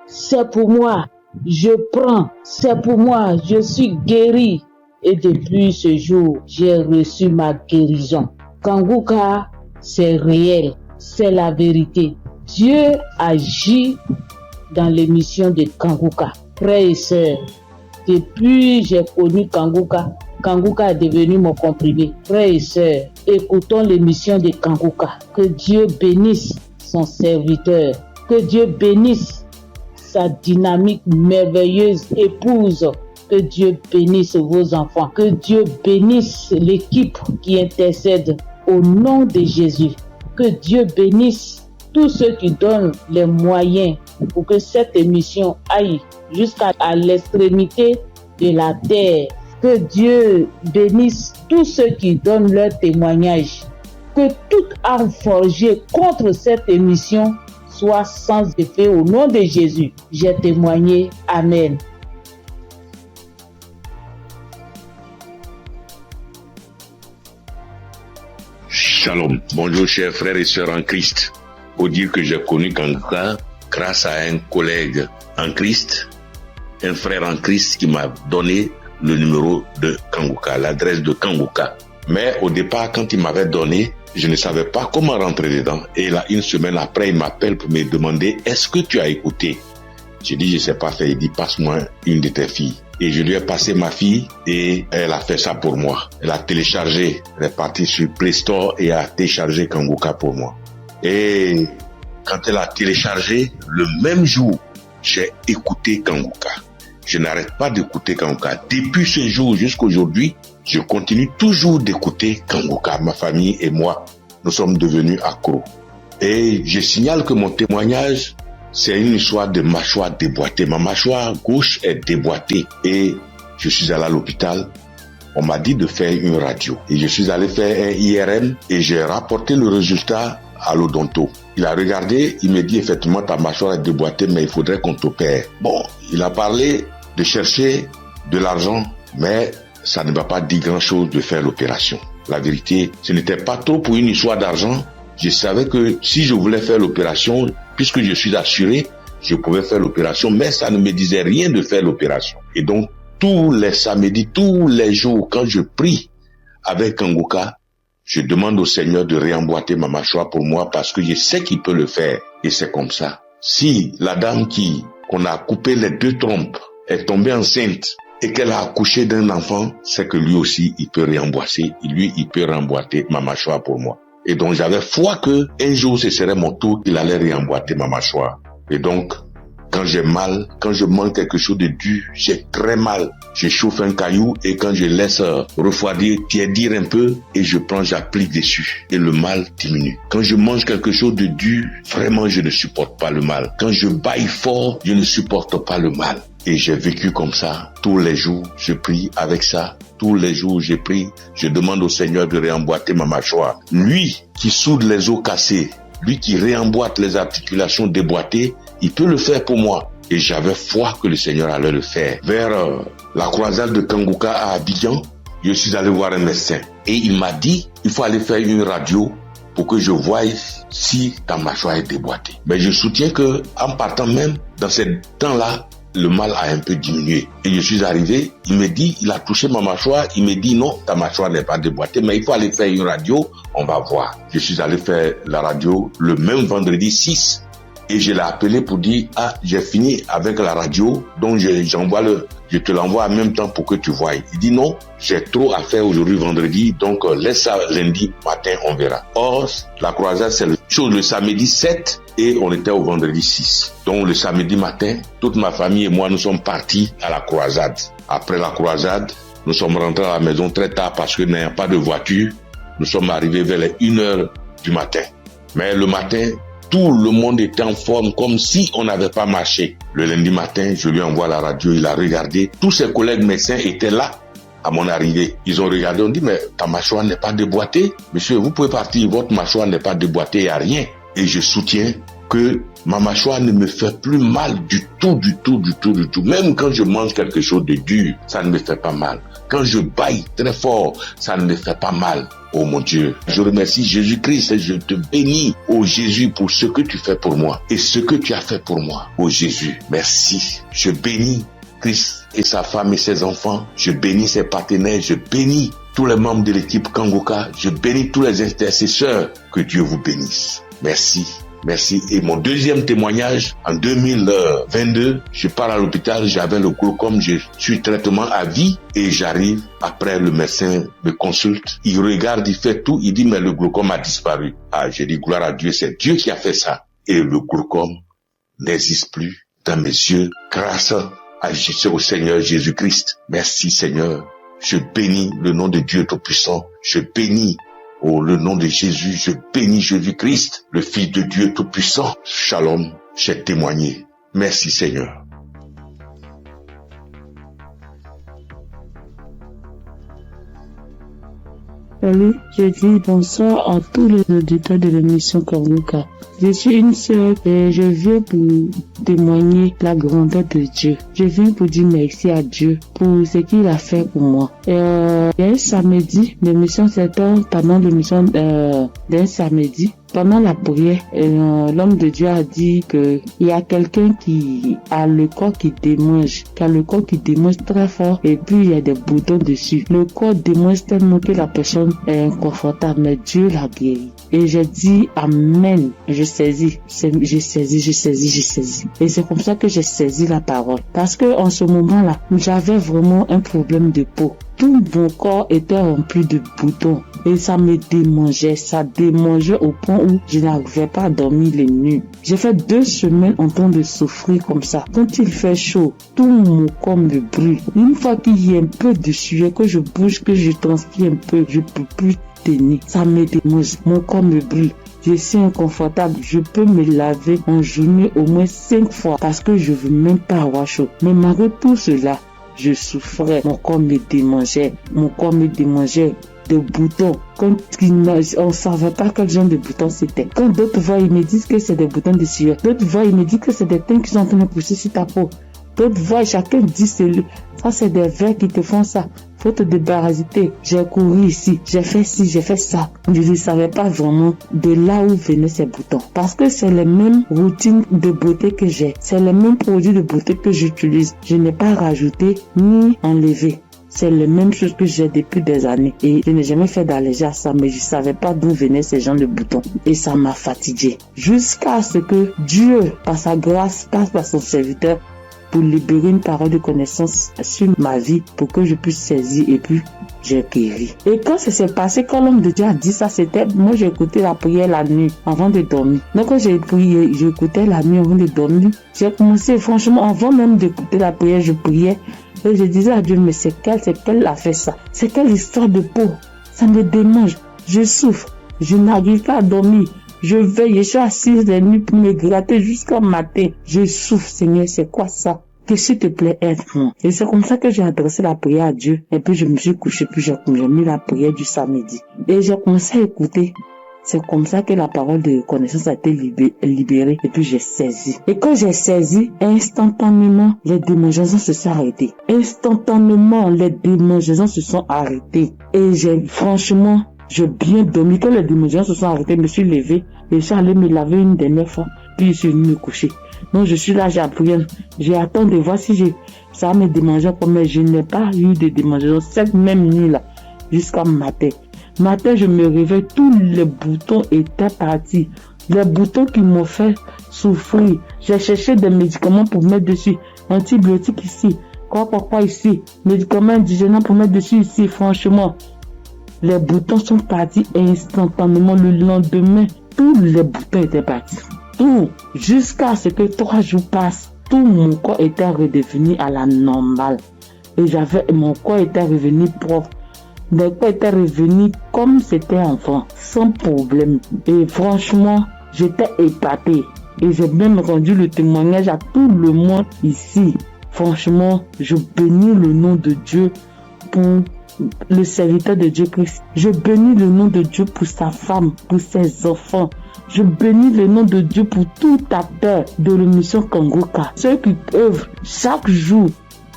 C'est pour moi, je prends, c'est pour moi, je suis guéri. Et depuis ce jour, j'ai reçu ma guérison. Kanguka, c'est réel, c'est la vérité. Dieu agit dans l'émission de Kanguka. Frères et sœurs, Depuis j'ai connu Kanguka, Kanguka est devenu mon comprimé. Frères et sœurs, écoutons l'émission de Kanguka. Que Dieu bénisse son serviteur. Que Dieu bénisse sa dynamique merveilleuse épouse. Que Dieu bénisse vos enfants. Que Dieu bénisse l'équipe qui intercède au nom de Jésus. Que Dieu bénisse tous ceux qui donnent les moyens pour que cette émission aille jusqu'à l'extrémité de la terre. Que Dieu bénisse tous ceux qui donnent leur témoignage. Que toute arme forgée contre cette émission soit sans effet au nom de Jésus. J'ai témoigné. Amen. Shalom. Bonjour chers frères et sœurs en Christ. Faut dire que j'ai connu Kanguka grâce à un collègue en Christ, un frère en Christ qui m'a donné le numéro de Kanguka, l'adresse de Kanguka. Mais au départ, quand il m'avait donné, je ne savais pas comment rentrer dedans. Et là, une semaine après, il m'appelle pour me demander « Est-ce que tu as écouté ?» J'ai dit « Je ne sais pas faire ». Il dit « Passe-moi une de tes filles ». Et je lui ai passé ma fille et elle a fait ça pour moi. Elle a téléchargé, elle est partie sur Play Store et a téléchargé Kanguka pour moi. Et quand elle a téléchargé, le même jour, j'ai écouté Kanguka. Je n'arrête pas d'écouter Kanguka. Depuis ce jour jusqu'à aujourd'hui, je continue toujours d'écouter Kanguka. Ma famille et moi, nous sommes devenus accros. Et je signale que mon témoignage, c'est une histoire de mâchoire déboîtée. Ma mâchoire gauche est déboîtée et je suis allé à l'hôpital. On m'a dit de faire une radio. Et je suis allé faire un IRM et j'ai rapporté le résultat à l'odonto. Il a regardé, il me dit effectivement ta mâchoire est déboîtée mais il faudrait qu'on t'opère. Bon, il a parlé de chercher de l'argent mais ça ne m'a pas dit grand chose de faire l'opération. La vérité, ce n'était pas trop pour une histoire d'argent. Je savais que si je voulais faire l'opération, puisque je suis assuré, je pouvais faire l'opération, mais ça ne me disait rien de faire l'opération. Et donc, tous les samedis, tous les jours, quand je prie avec Kanguka, je demande au Seigneur de réemboîter ma mâchoire pour moi parce que je sais qu'il peut le faire. Et c'est comme ça. Si la dame qu'on a coupé les 2 trompes est tombée enceinte et qu'elle a accouché d'un enfant, c'est que lui aussi, il peut réemboîter. Lui, il peut réemboîter ma mâchoire pour moi. Et donc, j'avais foi que un jour, ce serait mon tour, il allait réemboîter ma mâchoire. Et donc, quand j'ai mal, quand je mange quelque chose de dur, j'ai très mal. Je chauffe un caillou et quand je laisse refroidir, tiédir un peu et je prends, j'applique dessus et le mal diminue. Quand je mange quelque chose de dur, vraiment, je ne supporte pas le mal. Quand je bâille fort, je ne supporte pas le mal. Et j'ai vécu comme ça. Tous les jours, je prie avec ça. Tous les jours, je prie. Je demande au Seigneur de réemboîter ma mâchoire. Lui qui soude les os cassés, lui qui réemboîte les articulations déboîtées, il peut le faire pour moi. Et j'avais foi que le Seigneur allait le faire. Vers la croisade de Kanguka à Abidjan, je suis allé voir un médecin. Et il m'a dit, il faut aller faire une radio pour que je voie si ta mâchoire est déboîtée. Mais je soutiens que en partant même, dans ce temps-là, le mal a un peu diminué. Et je suis arrivé, il me dit, il a touché ma mâchoire, il me dit non, ta mâchoire n'est pas déboîtée, mais il faut aller faire une radio, on va voir. Je suis allé faire la radio le même vendredi 6 et je l'ai appelé pour dire, j'ai fini avec la radio, donc je te l'envoie en même temps pour que tu voies. Il dit non, j'ai trop à faire aujourd'hui vendredi, donc laisse ça lundi matin, on verra. Or, la croisade, c'est le samedi 7 et on était au vendredi 6. Donc le samedi matin, toute ma famille et moi, nous sommes partis à la croisade. Après la croisade, nous sommes rentrés à la maison très tard parce que n'ayant pas de voiture, nous sommes arrivés vers les 1h du matin. Mais le matin, tout le monde était en forme comme si on n'avait pas marché. Le lundi matin, je lui envoie la radio, il a regardé. Tous ses collègues médecins étaient là à mon arrivée. Ils ont regardé, on dit, mais ta mâchoire n'est pas déboîtée. Monsieur, vous pouvez partir, votre mâchoire n'est pas déboîtée, il n'y a rien. Et je soutiens que ma mâchoire ne me fait plus mal du tout. Même quand je mange quelque chose de dur, ça ne me fait pas mal. Quand je bâille très fort, ça ne me fait pas mal. Oh mon Dieu, je remercie Jésus-Christ et je te bénis, oh Jésus, pour ce que tu fais pour moi et ce que tu as fait pour moi. Oh Jésus, merci. Je bénis Christ et sa femme et ses enfants. Je bénis ses partenaires. Je bénis tous les membres de l'équipe Kanguka. Je bénis tous les intercesseurs. Que Dieu vous bénisse. Merci. Merci. Et mon deuxième témoignage, en 2022, je pars à l'hôpital, j'avais le glaucome, je suis traitement à vie et j'arrive, après le médecin me consulte, il regarde, il fait tout, il dit mais le glaucome a disparu. Ah, j'ai dit gloire à Dieu, c'est Dieu qui a fait ça. Et le glaucome n'existe plus dans mes yeux grâce au Seigneur Jésus-Christ. Merci Seigneur. Je bénis le nom de Dieu Tout-Puissant. Je bénis le nom de Jésus. Je bénis Jésus-Christ, le Fils de Dieu Tout-Puissant. Shalom, j'ai témoigné. Merci Seigneur. Salut, je dis bonsoir à tous les auditeurs de l'émission Kanguka. Je suis une sœur et je viens pour témoigner la grandeur de Dieu. Je viens pour dire merci à Dieu pour ce qu'il a fait pour moi. Il y a un samedi, l'émission s'étend pendant l'émission d'un samedi. Pendant la prière, l'homme de Dieu a dit que il y a quelqu'un qui a le corps qui démange, très fort et puis il y a des boutons dessus. Le corps démange tellement que la personne est inconfortable, mais Dieu l'a guéri. Et j'ai dit amen. Je saisis. Et c'est comme ça que j'ai saisi la parole. Parce que en ce moment-là, j'avais vraiment un problème de peau. Tout mon corps était rempli de boutons et ça me démangeait. Ça démangeait au point où je n'arrivais pas à dormir les nuits. J'ai fait 2 semaines en train de souffrir comme ça. Quand il fait chaud, tout mon corps me brûle. Une fois qu'il y a un peu de sueur, que je bouge, que je transpire un peu, je peux plus tenir. Ça me démange. Mon corps me brûle. Je suis inconfortable. Je peux me laver en journée au moins 5 fois parce que je veux même pas avoir chaud. Mais malgré tout cela, je souffrais. Mon corps me démangeait de boutons. Quand on savait pas quel genre de boutons c'était. Quand d'autres voient, ils me disent que c'est des boutons de sueur. D'autres voient, ils me disent que c'est des teintes qui sont en train de pousser sur ta peau. D'autres voient, chacun dit ça c'est des vers qui te font ça. Faut te débarrasser. J'ai couru ici, j'ai fait ci, j'ai fait ça. Je ne savais pas vraiment de là où venaient ces boutons. Parce que c'est les mêmes routines de beauté que j'ai. C'est les mêmes produits de beauté que j'utilise. Je n'ai pas rajouté ni enlevé. C'est la même chose que j'ai depuis des années. Et je n'ai jamais fait d'allergie à ça, mais je savais pas d'où venaient ces genres de boutons. Et ça m'a fatigué. Jusqu'à ce que Dieu, par sa grâce, passe par son serviteur pour libérer une parole de connaissance sur ma vie pour que je puisse saisir et puis j'ai guéri. Et quand ça s'est passé, quand l'homme de Dieu a dit ça, c'était, moi j'ai écouté la prière la nuit avant de dormir. Donc quand j'ai prié, j'écoutais la nuit avant de dormir. J'ai commencé, franchement, avant même d'écouter la prière, je priais. Et je disais à Dieu, mais c'est quelle a fait ça? C'est quelle histoire de peau? Ça me démange. Je souffre. Je n'arrive pas à dormir. Je veille, je suis assise la nuit pour me gratter jusqu'au matin. Je souffre, Seigneur, c'est quoi ça? Que s'il te plaît, aide-moi. Et c'est comme ça que j'ai adressé la prière à Dieu. Et puis je me suis couché, puis j'ai mis la prière du samedi. Et j'ai commencé à écouter. C'est comme ça que la parole de connaissance a été libérée. Et puis j'ai saisi. Et quand j'ai saisi, instantanément, les démangeaisons se sont arrêtées. Instantanément, les démangeaisons se sont arrêtées. Et franchement, j'ai bien dormi. Quand les démangeaisons se sont arrêtées, je me suis levé. Et je suis allé me laver une dernière fois. Puis je suis venu me coucher. Donc je suis là, j'ai appris. J'ai attendu de voir si ça va me démanger. Mais je n'ai pas eu de démangeaisons cette même nuit-là. Jusqu'à matin. Matin, je me réveille, tous les boutons étaient partis. Les boutons qui m'ont fait souffrir. J'ai cherché des médicaments pour mettre dessus. Antibiotiques ici. Quoi ici. Médicaments indigènes pour mettre dessus ici. Franchement, les boutons sont partis instantanément. Le lendemain, tous les boutons étaient partis. Tout. Jusqu'à ce que 3 jours passent. Tout mon corps était redevenu à la normale. Et mon corps était revenu propre. Mon corps était revenu comme c'était enfant, sans problème. Et franchement, j'étais épatée. Et j'ai même rendu le témoignage à tout le monde ici. Franchement, je bénis le nom de Dieu pour le serviteur de Dieu Christ. Je bénis le nom de Dieu pour sa femme, pour ses enfants. Je bénis le nom de Dieu pour tout acteur de l'émission Kanguka. Ceux qui œuvrent chaque jour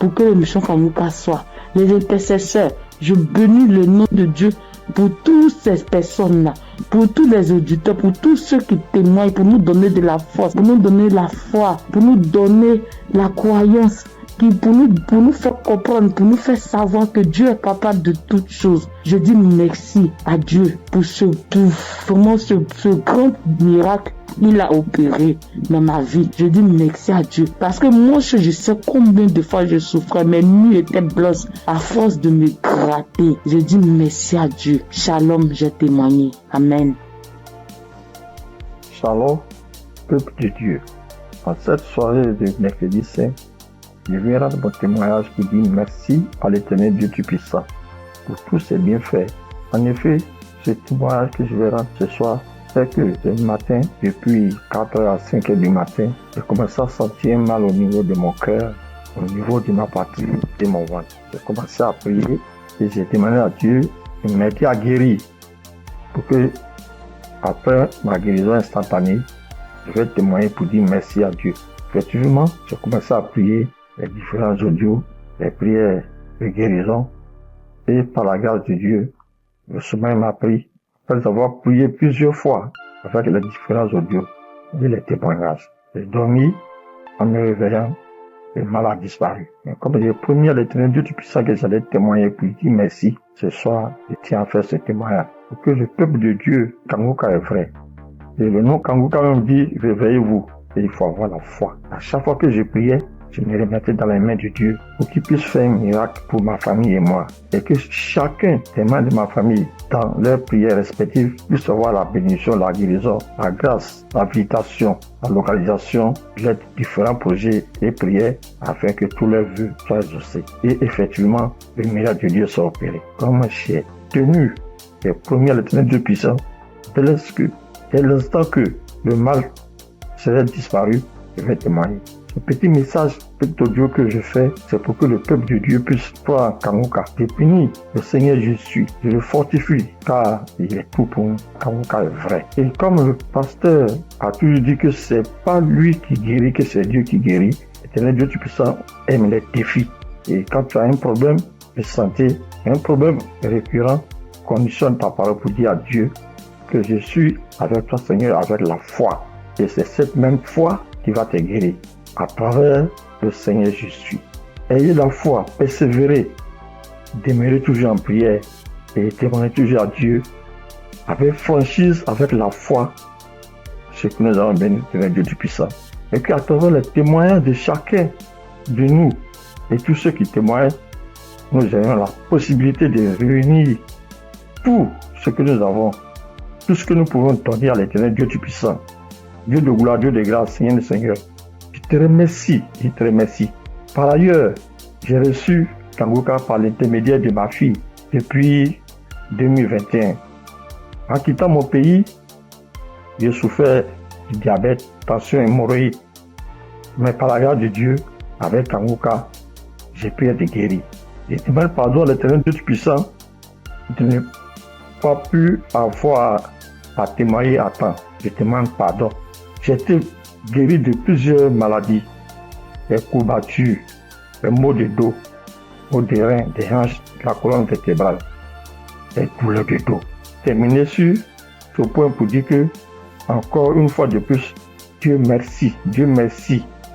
pour que l'émission Kanguka soit. Les intercesseurs. Je bénis le nom de Dieu pour toutes ces personnes-là, pour tous les auditeurs, pour tous ceux qui témoignent, pour nous donner de la force, pour nous donner la foi, pour nous donner la croyance pour nous faire comprendre, pour nous faire savoir que Dieu est capable de toutes choses. Je dis merci à Dieu pour ce grand miracle qu'il a opéré dans ma vie. Je dis merci à Dieu. Parce que moi, je sais combien de fois je souffrais. Mes nuits étaient blanches à force de me gratter. Je dis merci à Dieu. Shalom, j'ai témoigné. Amen. Shalom, peuple de Dieu. En cette soirée de mercredi saint, je viens rendre mon témoignage qui dit merci à l'Éternel Dieu Tout-Puissant pour tous ses bienfaits. En effet, ce témoignage que je vais rendre ce soir, c'est que ce matin, depuis 4h à 5h du matin, j'ai commencé à sentir mal au niveau de mon cœur, au niveau de ma patrie, de mon ventre. J'ai commencé à prier et j'ai demandé à Dieu de m'aider à guérir pour que, après ma guérison instantanée, je vais témoigner pour dire merci à Dieu. Effectivement, j'ai commencé à prier les différents audios, les prières de guérison, et par la grâce de Dieu, le sommeil m'a pris. Après avoir prié plusieurs fois avec les différents audios et les témoignages, j'ai dormi en me réveillant, le mal a disparu. Mais comme j'ai promis à l'Éternel Dieu Tout-Puissant que j'allais témoigner pour dire merci, ce soir, je tiens à faire ce témoignage pour que le peuple de Dieu, Kangoka est vrai. Et le nom Kangoka même dit, réveillez-vous. Et il faut avoir la foi. À chaque fois que je priais, je me remettais dans les mains de Dieu pour qu'il puisse faire un miracle pour ma famille et moi. Et que chacun des membres de ma famille, dans leurs prières respectives, puisse avoir la bénédiction, la guérison, la grâce, l'invitation, la localisation, les différents projets et prières afin que tous leurs vœux soient exaucés. Et effectivement, le miracle de Dieu soit opéré. Comme j'ai tenu et promis à l'Éternel Dieu puissant, dès l'instant que le mal serait disparu, je vais témoigner. Ce petit message, petit audio que je fais, c'est pour que le peuple de Dieu puisse croire en Kangoka. Je bénis le Seigneur Jésus, je le fortifie, car il est tout pour nous. Kangoka est vrai. Et comme le pasteur a toujours dit que c'est pas lui qui guérit, que c'est Dieu qui guérit, l'Éternel Dieu Tout-Puissant aime les défis. Et quand tu as un problème de santé, un problème récurrent, conditionne ta parole pour dire à Dieu que je suis avec toi, Seigneur, avec la foi. Et c'est cette même foi qui va te guérir. À travers le Seigneur Jésus. Ayez la foi, persévérez, demeurez toujours en prière et témoignez toujours à Dieu avec franchise, avec la foi, ce que nous avons béni de Dieu Tout-Puissant. Et qu'à travers les témoignages de chacun de nous et tous ceux qui témoignent, nous ayons la possibilité de réunir tout ce que nous avons, tout ce que nous pouvons donner à l'Éternel Dieu Tout-Puissant. Dieu de gloire, Dieu de grâce, Seigneur le Seigneur. Je te remercie. Par ailleurs, j'ai reçu Kangoka par l'intermédiaire de ma fille depuis 2021. En quittant mon pays, j'ai souffert du diabète, tension hémorroïde. Mais par la grâce de Dieu, avec Kangoka, j'ai pu être guéri. Je demande pardon à l'Éternel Dieu Tout-Puissant de ne pas pu avoir à témoigner à temps. Je demande pardon. J'ai été guéri de plusieurs maladies, des courbatures, des maux de dos, maux des reins, des hanches, de la colonne vertébrale, des douleurs de dos. Terminé sur ce point pour dire que, encore une fois de plus, Dieu merci,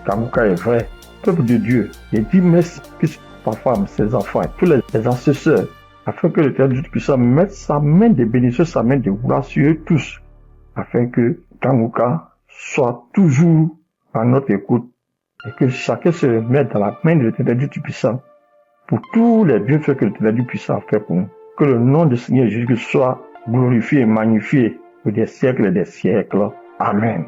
Kangoka est vrai, peuple de Dieu, et dis merci, puisse ma femme, ses enfants, tous les ancesteurs, afin que l'Éternel Tout-Puissant mette sa main de bénédiction, sa main de gloire sur eux tous, afin que Kangoka soit toujours à notre écoute et que chacun se mette dans la main de l'Éternel Tout-Puissant pour tous les bienfaits que l'Éternel Tout-Puissant a fait pour nous. Que le nom du Seigneur Jésus soit glorifié et magnifié pour des siècles et des siècles. Amen.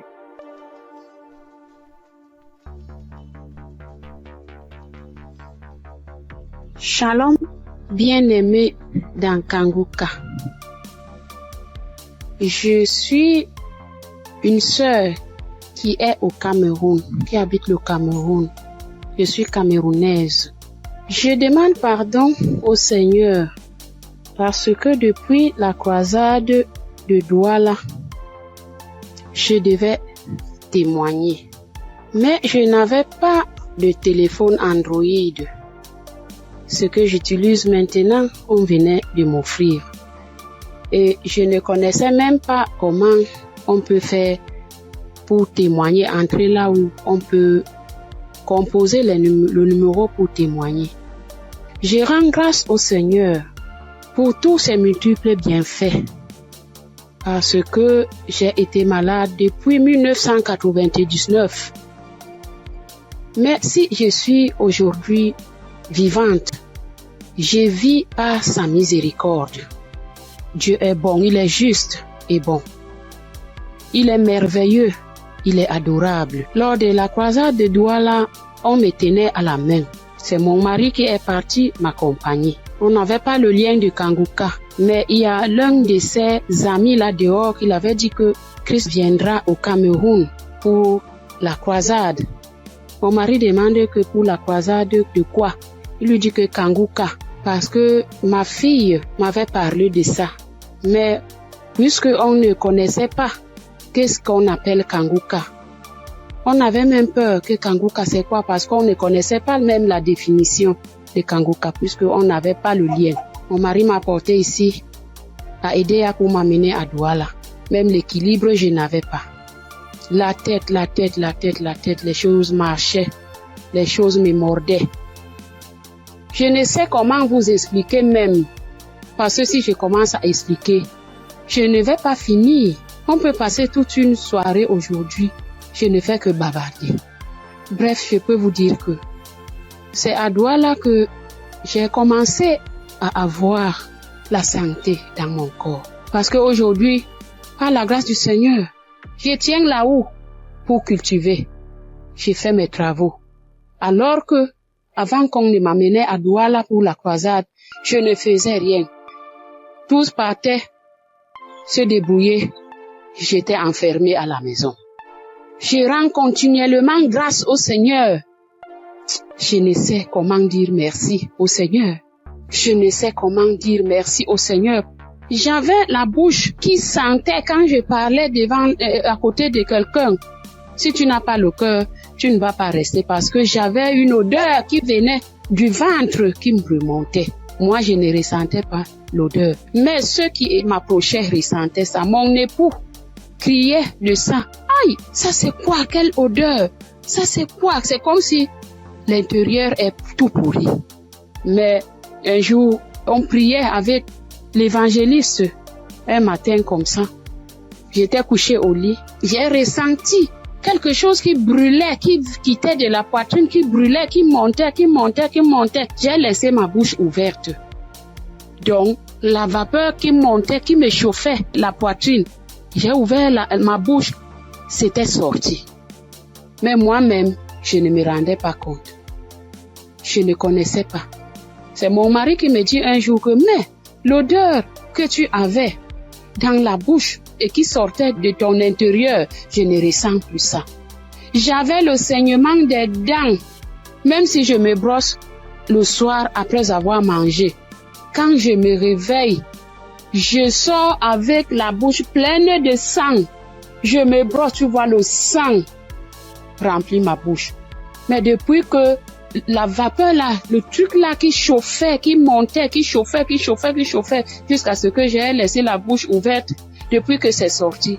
Shalom, bien-aimé dans Kangoka. Je suis une sœur qui est au Cameroun, qui habite le Cameroun. Je suis camerounaise. Je demande pardon au Seigneur parce que depuis la croisade de Douala, je devais témoigner. Mais je n'avais pas de téléphone Android. Ce que j'utilise maintenant, on venait de m'offrir. Et je ne connaissais même pas comment on peut faire pour témoigner, entrer là où on peut composez le numéro pour témoigner. Je rends grâce au Seigneur pour tous ses multiples bienfaits, parce que j'ai été malade depuis 1999. Mais si je suis aujourd'hui vivante, je vis par sa miséricorde. Dieu est bon, il est juste et bon. Il est merveilleux, il est adorable. Lors de la croisade de Douala, on me tenait à la main. C'est mon mari qui est parti m'accompagner. On n'avait pas le lien de Kanguka, mais il y a l'un de ses amis là dehors qui avait dit que Christ viendra au Cameroun pour la croisade. Mon mari demande que pour la croisade de quoi? Il lui dit que Kanguka, parce que ma fille m'avait parlé de ça. Mais puisque on ne connaissait pas qu'est-ce qu'on appelle Kanguka, on avait même peur que Kanguka c'est quoi, parce qu'on ne connaissait pas même la définition de Kanguka, puisqu'on n'avait pas le lien. Mon mari m'a porté ici, a aidé pour m'amener à Douala. Même l'équilibre, je n'avais pas. La tête, les choses marchaient, les choses me mordaient. Je ne sais comment vous expliquer même, parce que si je commence à expliquer, je ne vais pas finir. On peut passer toute une soirée aujourd'hui, je ne fais que bavarder. Bref, je peux vous dire que c'est à Douala que j'ai commencé à avoir la santé dans mon corps. Parce qu'aujourd'hui, par la grâce du Seigneur, je tiens là-haut pour cultiver. J'ai fait mes travaux. Alors que, avant qu'on ne m'amenait à Douala pour la croisade, je ne faisais rien. Tous partaient se débrouiller. J'étais enfermée à la maison. Je rends continuellement grâce au Seigneur. Je ne sais comment dire merci au Seigneur. Je ne sais comment dire merci au Seigneur. J'avais la bouche qui sentait quand je parlais à côté de quelqu'un. Si tu n'as pas le cœur, tu ne vas pas rester, parce que j'avais une odeur qui venait du ventre qui me remontait. Moi, je ne ressentais pas l'odeur. Mais ceux qui m'approchaient ressentaient ça. Mon époux criait de ça. Aïe, ça c'est quoi? Quelle odeur? Ça c'est quoi? C'est comme si l'intérieur est tout pourri. Mais un jour, on priait avec l'évangéliste. Un matin comme ça, j'étais couchée au lit. J'ai ressenti quelque chose qui brûlait, qui quittait de la poitrine, qui brûlait, qui montait. J'ai laissé ma bouche ouverte. Donc, la vapeur qui montait, qui me chauffait la poitrine, j'ai ouvert ma bouche, c'était sorti. Mais moi-même, je ne me rendais pas compte. Je ne connaissais pas. C'est mon mari qui me dit un jour que, mais l'odeur que tu avais dans la bouche et qui sortait de ton intérieur, je ne ressens plus ça. J'avais le saignement des dents, même si je me brosse le soir après avoir mangé. Quand je me réveille, je sors avec la bouche pleine de sang. Je me brosse, tu vois, le sang remplit ma bouche. Mais depuis que la vapeur là, le truc là qui chauffait, qui montait, qui chauffait, jusqu'à ce que j'ai laissé la bouche ouverte, depuis que c'est sorti,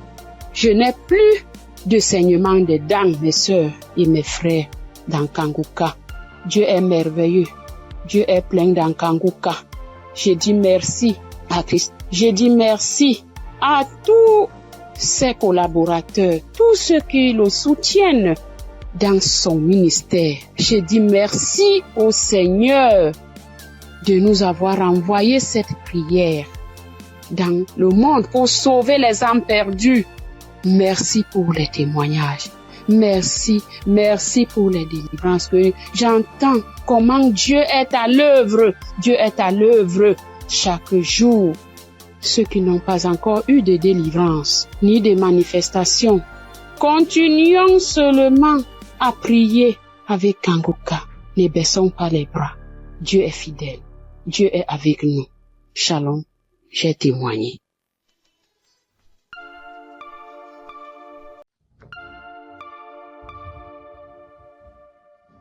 je n'ai plus de saignement de dents, mes sœurs et mes frères dans Kanguka. Dieu est merveilleux. Dieu est plein dans Kanguka. Je dis merci à Christ. Je dis merci à tous ses collaborateurs, tous ceux qui le soutiennent dans son ministère. Je dis merci au Seigneur de nous avoir envoyé cette prière dans le monde pour sauver les âmes perdues. Merci pour les témoignages. Merci pour les délivrances que j'entends comment Dieu est à l'œuvre. Dieu est à l'œuvre chaque jour. Ceux qui n'ont pas encore eu de délivrance ni de manifestation, continuons seulement à prier avec Kanguka. Ne baissons pas les bras. Dieu est fidèle. Dieu est avec nous. Shalom, j'ai témoigné.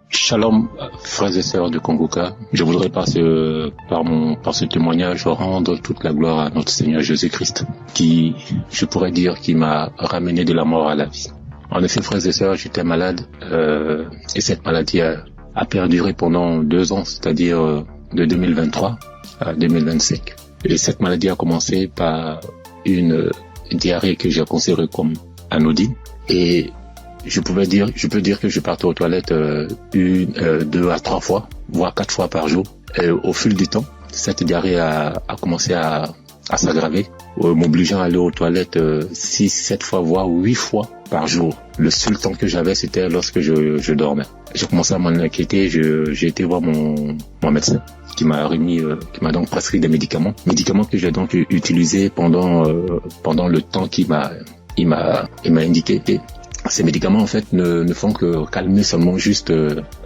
Shalom, frères et sœurs de Kanguka. Je voudrais par ce témoignage rendre toute la gloire à notre Seigneur Jésus-Christ, qui, je pourrais dire, qui m'a ramené de la mort à la vie. En effet, frères et sœurs, j'étais malade et cette maladie a perduré pendant 2 ans, c'est-à-dire de 2023 à 2025. Et cette maladie a commencé par une diarrhée que j'ai considérée comme anodine. Et je peux dire que je partais aux toilettes 2 à 3 fois, voire 4 fois par jour. Et au fil du temps, cette diarrhée a commencé à s'aggraver, m'obligeant à aller aux toilettes 6, 7 fois, voire 8 fois par jour. Le seul temps que j'avais, c'était lorsque je dormais. J'ai commencé à m'en inquiéter, j'ai été voir mon médecin qui m'a donc prescrit des médicaments que j'ai donc utilisés pendant le temps qu'il m'a indiqué. Et ces médicaments en fait ne font que calmer seulement juste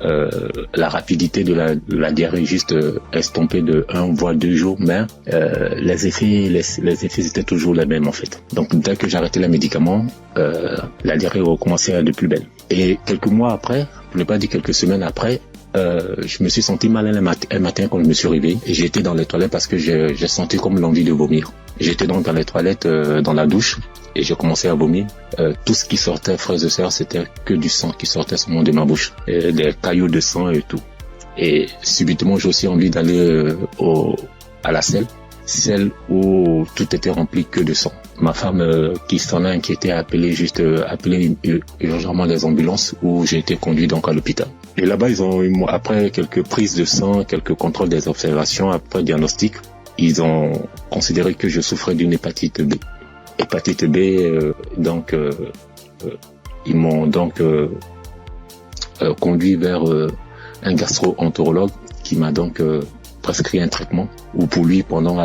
la rapidité de la diarrhée, juste estomper de 1 voire 2 jours, mais les effets étaient toujours les mêmes en fait. Donc dès que j'arrêtais les médicaments, la diarrhée recommençait de plus belle. Et quelques mois après, pour ne pas dire quelques semaines après, je me suis senti mal un matin quand je me suis réveillé et j'ai été dans les toilettes parce que j'ai senti comme l'envie de vomir. J'étais donc dans les toilettes, dans la douche, et j'ai commencé à vomir. Tout ce qui sortait, frères et sœurs, c'était que du sang qui sortait seulement de ma bouche, et des caillots de sang et tout. Et subitement, j'ai aussi envie d'aller à la selle, celle où tout était rempli que de sang. Ma femme, qui s'en a inquiété, a appelé urgemment les ambulances, où j'ai été conduit donc à l'hôpital. Et là-bas, après quelques prises de sang, quelques contrôles des observations, après diagnostic, ils ont considéré que je souffrais d'une hépatite B. Hépatite B, ils m'ont donc conduit vers un gastro-entérologue qui m'a donc prescrit un traitement, où pour lui pendant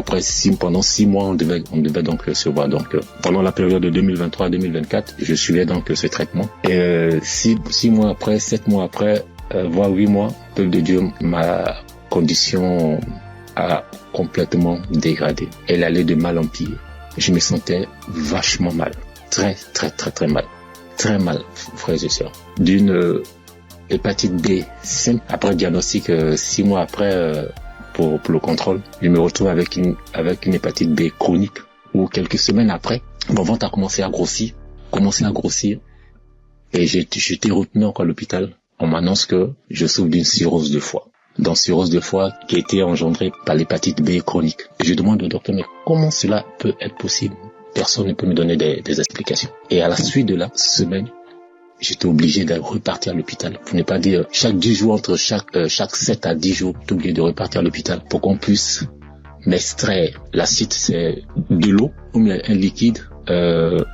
6 mois on devait donc se voir. Donc pendant la période de 2023-2024, je suivais donc ce traitement. Et 6 mois après, 7 mois après, voire 8 mois, peuple de Dieu, ma condition a complètement dégradé. Elle allait de mal en pire. Je me sentais vachement mal. Très, très, très, très mal. Très mal, frères et sœurs. D'une hépatite B simple, après diagnostic, 6 mois après, pour le contrôle, je me retrouve avec une hépatite B chronique, où quelques semaines après, mon ventre a commencé à grossir, et j'ai été retenu encore à l'hôpital. On m'annonce que je souffre d'une cirrhose de foie. Dans cirrhose de foie qui a été engendrée par l'hépatite B chronique. Je demande au docteur, mais comment cela peut être possible? Personne ne peut me donner des explications. Et à la suite de la semaine, j'étais obligé de repartir à l'hôpital. Pour ne pas dire chaque 10 jours, entre chaque 7 à 10 jours, j'étais obligé de repartir à l'hôpital pour qu'on puisse m'extraire. L'acide, c'est de l'eau ou bien un liquide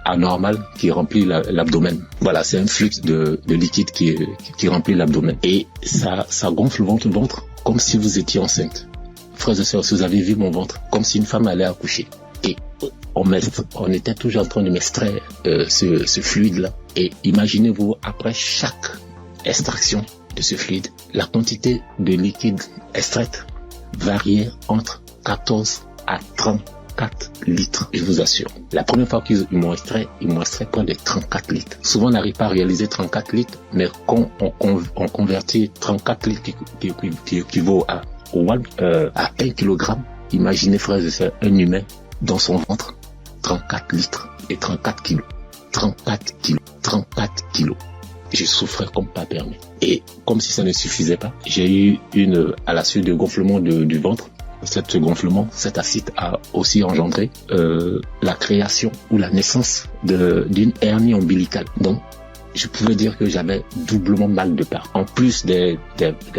anormal qui remplit l'abdomen. Voilà, c'est un flux de liquide qui remplit l'abdomen. Et ça gonfle votre ventre comme si vous étiez enceinte. Frères et sœurs, si vous avez vu mon ventre, comme si une femme allait accoucher. Et on était toujours en train de m'extraire ce fluide-là. Et imaginez-vous, après chaque extraction de ce fluide, la quantité de liquide extraite variait entre 14 à 34 litres, je vous assure. La première fois qu'ils m'ont extrait près de 34 litres. Souvent, on n'arrive pas à réaliser 34 litres, mais quand on convertit 34 litres qui équivaut à 1 kilogramme, imaginez, frères et sœurs, un humain dans son ventre, 34 litres et 34 kilos. 34 kilos. Je souffrais comme pas permis. Et comme si ça ne suffisait pas, j'ai eu à la suite du gonflement du ventre, cet acide a aussi engendré la création ou la naissance d'une hernie ombilicale. Donc, je pouvais dire que j'avais doublement mal de part. En plus des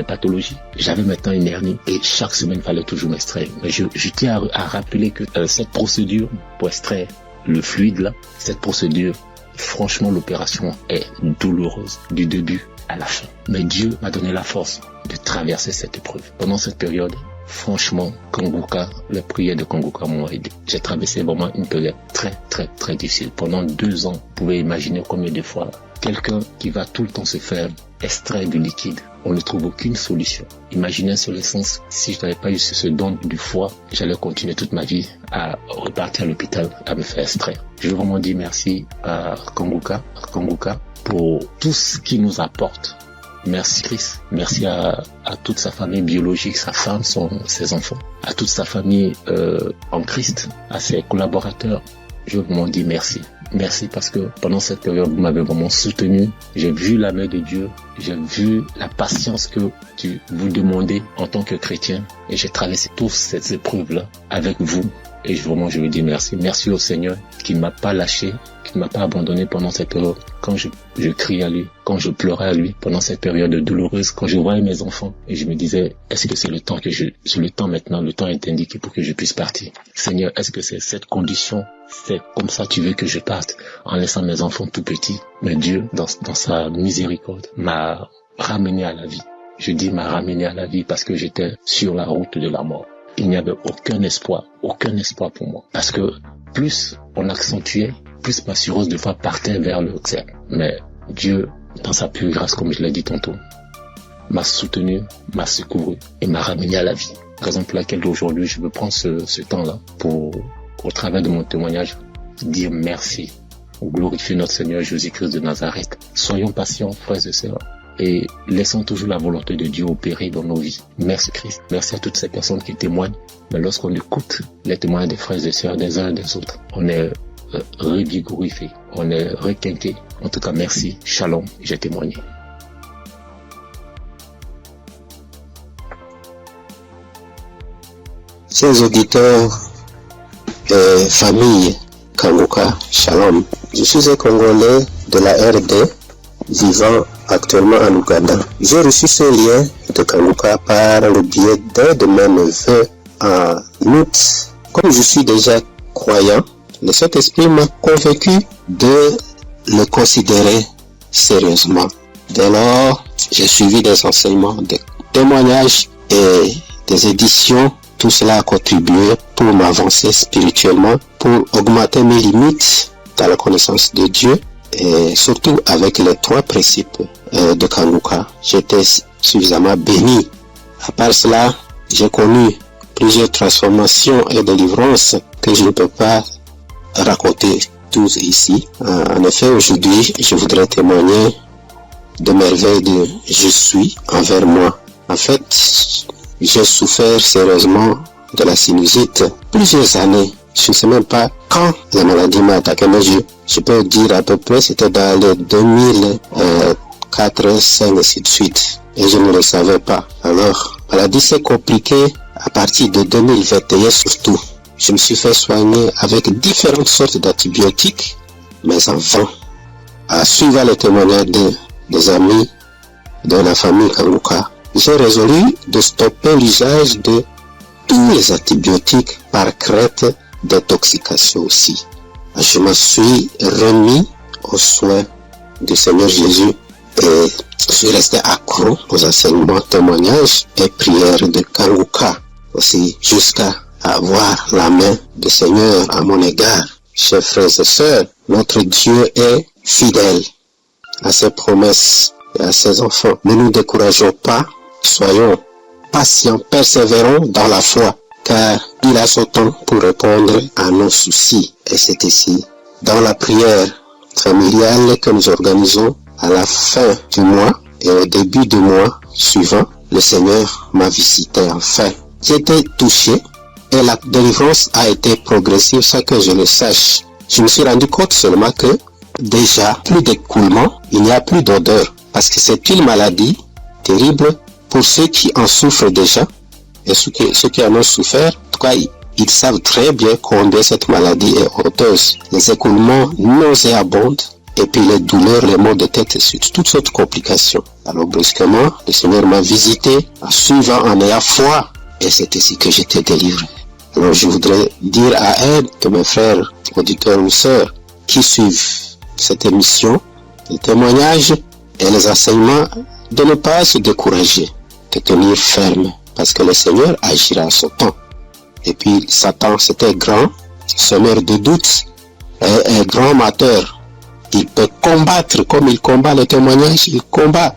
pathologies, j'avais maintenant une hernie et chaque semaine, il fallait toujours m'extraire. Mais je tiens à rappeler que cette procédure pour extraire le fluide là, cette procédure, franchement, l'opération est douloureuse du début à la fin. Mais Dieu m'a donné la force de traverser cette épreuve. Pendant cette période, franchement, Kanguka, les prières de Kanguka m'ont aidé. J'ai traversé vraiment une période très, très, très difficile. Pendant 2 ans, vous pouvez imaginer combien de fois quelqu'un qui va tout le temps se faire extraire du liquide, on ne trouve aucune solution. Imaginez sur l'essence, si je n'avais pas eu ce don du foie, j'allais continuer toute ma vie à repartir à l'hôpital à me faire extraire. Je veux vraiment dire merci à Kanguka pour tout ce qu'il nous apporte. Merci Christ, merci à toute sa famille biologique, sa femme, ses enfants, à toute sa famille en Christ, à ses collaborateurs. Je veux vraiment dire merci. merci parce que pendant cette période, vous m'avez vraiment soutenu. J'ai vu la main de Dieu. J'ai vu la patience que vous demandez en tant que chrétien. Et j'ai traversé toutes ces épreuves-là avec vous. Et vraiment, je lui dis merci. Merci au Seigneur qui ne m'a pas lâché, qui ne m'a pas abandonné pendant cette période. Quand je criais à lui, quand je pleurais à lui, pendant cette période douloureuse, quand je voyais mes enfants, et je me disais, est-ce que c'est le temps c'est le temps maintenant, le temps est indiqué pour que je puisse partir. Seigneur, est-ce que c'est cette condition, c'est comme ça tu veux que je parte, en laissant mes enfants tout petits? Mais Dieu, dans sa miséricorde, m'a ramené à la vie. Je dis m'a ramené à la vie parce que j'étais sur la route de la mort. Il n'y avait aucun espoir pour moi. Parce que plus on accentuait, plus ma cirrhose de foi partait vers le ciel. Mais Dieu, dans sa pure grâce, comme je l'ai dit tantôt, m'a soutenu, m'a secouru et m'a ramené à la vie. Raison pour laquelle aujourd'hui je veux prendre ce temps-là pour, au travers de mon témoignage, dire merci, glorifier notre Seigneur Jésus-Christ de Nazareth. Soyons patients, frères et sœurs. Et laissons toujours la volonté de Dieu opérer dans nos vies. Merci Christ. Merci à toutes ces personnes qui témoignent. Mais lorsqu'on écoute les témoignages des frères et sœurs des uns et des autres, on est revigorifié, on est requinqué. En tout cas, merci. Shalom, j'ai témoigné. Chers auditeurs et famille Kanguka, Shalom. Je suis un Congolais de la RD vivant actuellement en Ouganda. J'ai reçu ce lien de Kanguka par le biais d'un de mes neveux en août. Comme je suis déjà croyant, le Saint-Esprit m'a convaincu de le considérer sérieusement. Dès lors, j'ai suivi des enseignements, des témoignages et des éditions. Tout cela a contribué pour m'avancer spirituellement, pour augmenter mes limites dans la connaissance de Dieu et surtout avec les 3 principes de Kanguka. J'étais suffisamment béni. À part cela, j'ai connu plusieurs transformations et délivrances que je ne peux pas raconter tous ici. En effet, aujourd'hui, je voudrais témoigner de merveilles de je suis envers moi. En fait, j'ai souffert sérieusement de la sinusite plusieurs années. Je ne sais même pas quand la maladie m'a attaqué, mais je peux dire à peu près c'était dans les 2004, 2005 et ainsi de suite. Et je ne le savais pas. Alors, la maladie s'est compliquée à partir de 2021 surtout. Je me suis fait soigner avec différentes sortes d'antibiotiques, mais en vain. À suivre les témoignages des amis de la famille Kanguka, j'ai résolu de stopper l'usage de tous les antibiotiques par crainte d'intoxication aussi. Je me suis remis aux soins du Seigneur Jésus et je suis resté accro aux enseignements, témoignages et prières de Kanguka aussi jusqu'à avoir la main du Seigneur à mon égard. Chers frères et sœurs, notre Dieu est fidèle à ses promesses et à ses enfants. Ne nous décourageons pas, soyons patients, persévérons dans la foi, car il a son temps pour répondre à nos soucis. Et c'est ici, dans la prière familiale que nous organisons à la fin du mois et au début du mois suivant, le Seigneur m'a visité enfin. J'ai été touché et la délivrance a été progressive sans que je le sache. Je me suis rendu compte seulement que déjà plus d'écoulement, il n'y a plus d'odeur parce que c'est une maladie terrible pour ceux qui en souffrent déjà et ceux qui en ont souffert. En tout cas, ils savent très bien combien cette maladie est honteuse. Les écoulements nauséabonds et puis les douleurs, les maux de tête et toutes sortes de complications. Alors brusquement, le Seigneur m'a visité en suivant, en ayant foi et c'est ainsi que j'étais délivré. Alors je voudrais dire à un de mes frères, auditeurs ou sœurs, qui suivent cette émission, les témoignages et les enseignements, de ne pas se décourager, de tenir ferme, parce que le Seigneur agira à son temps. Et puis Satan, c'était grand, semeur de doutes, et un grand amateur. Il peut combattre comme il combat les témoignages, il combat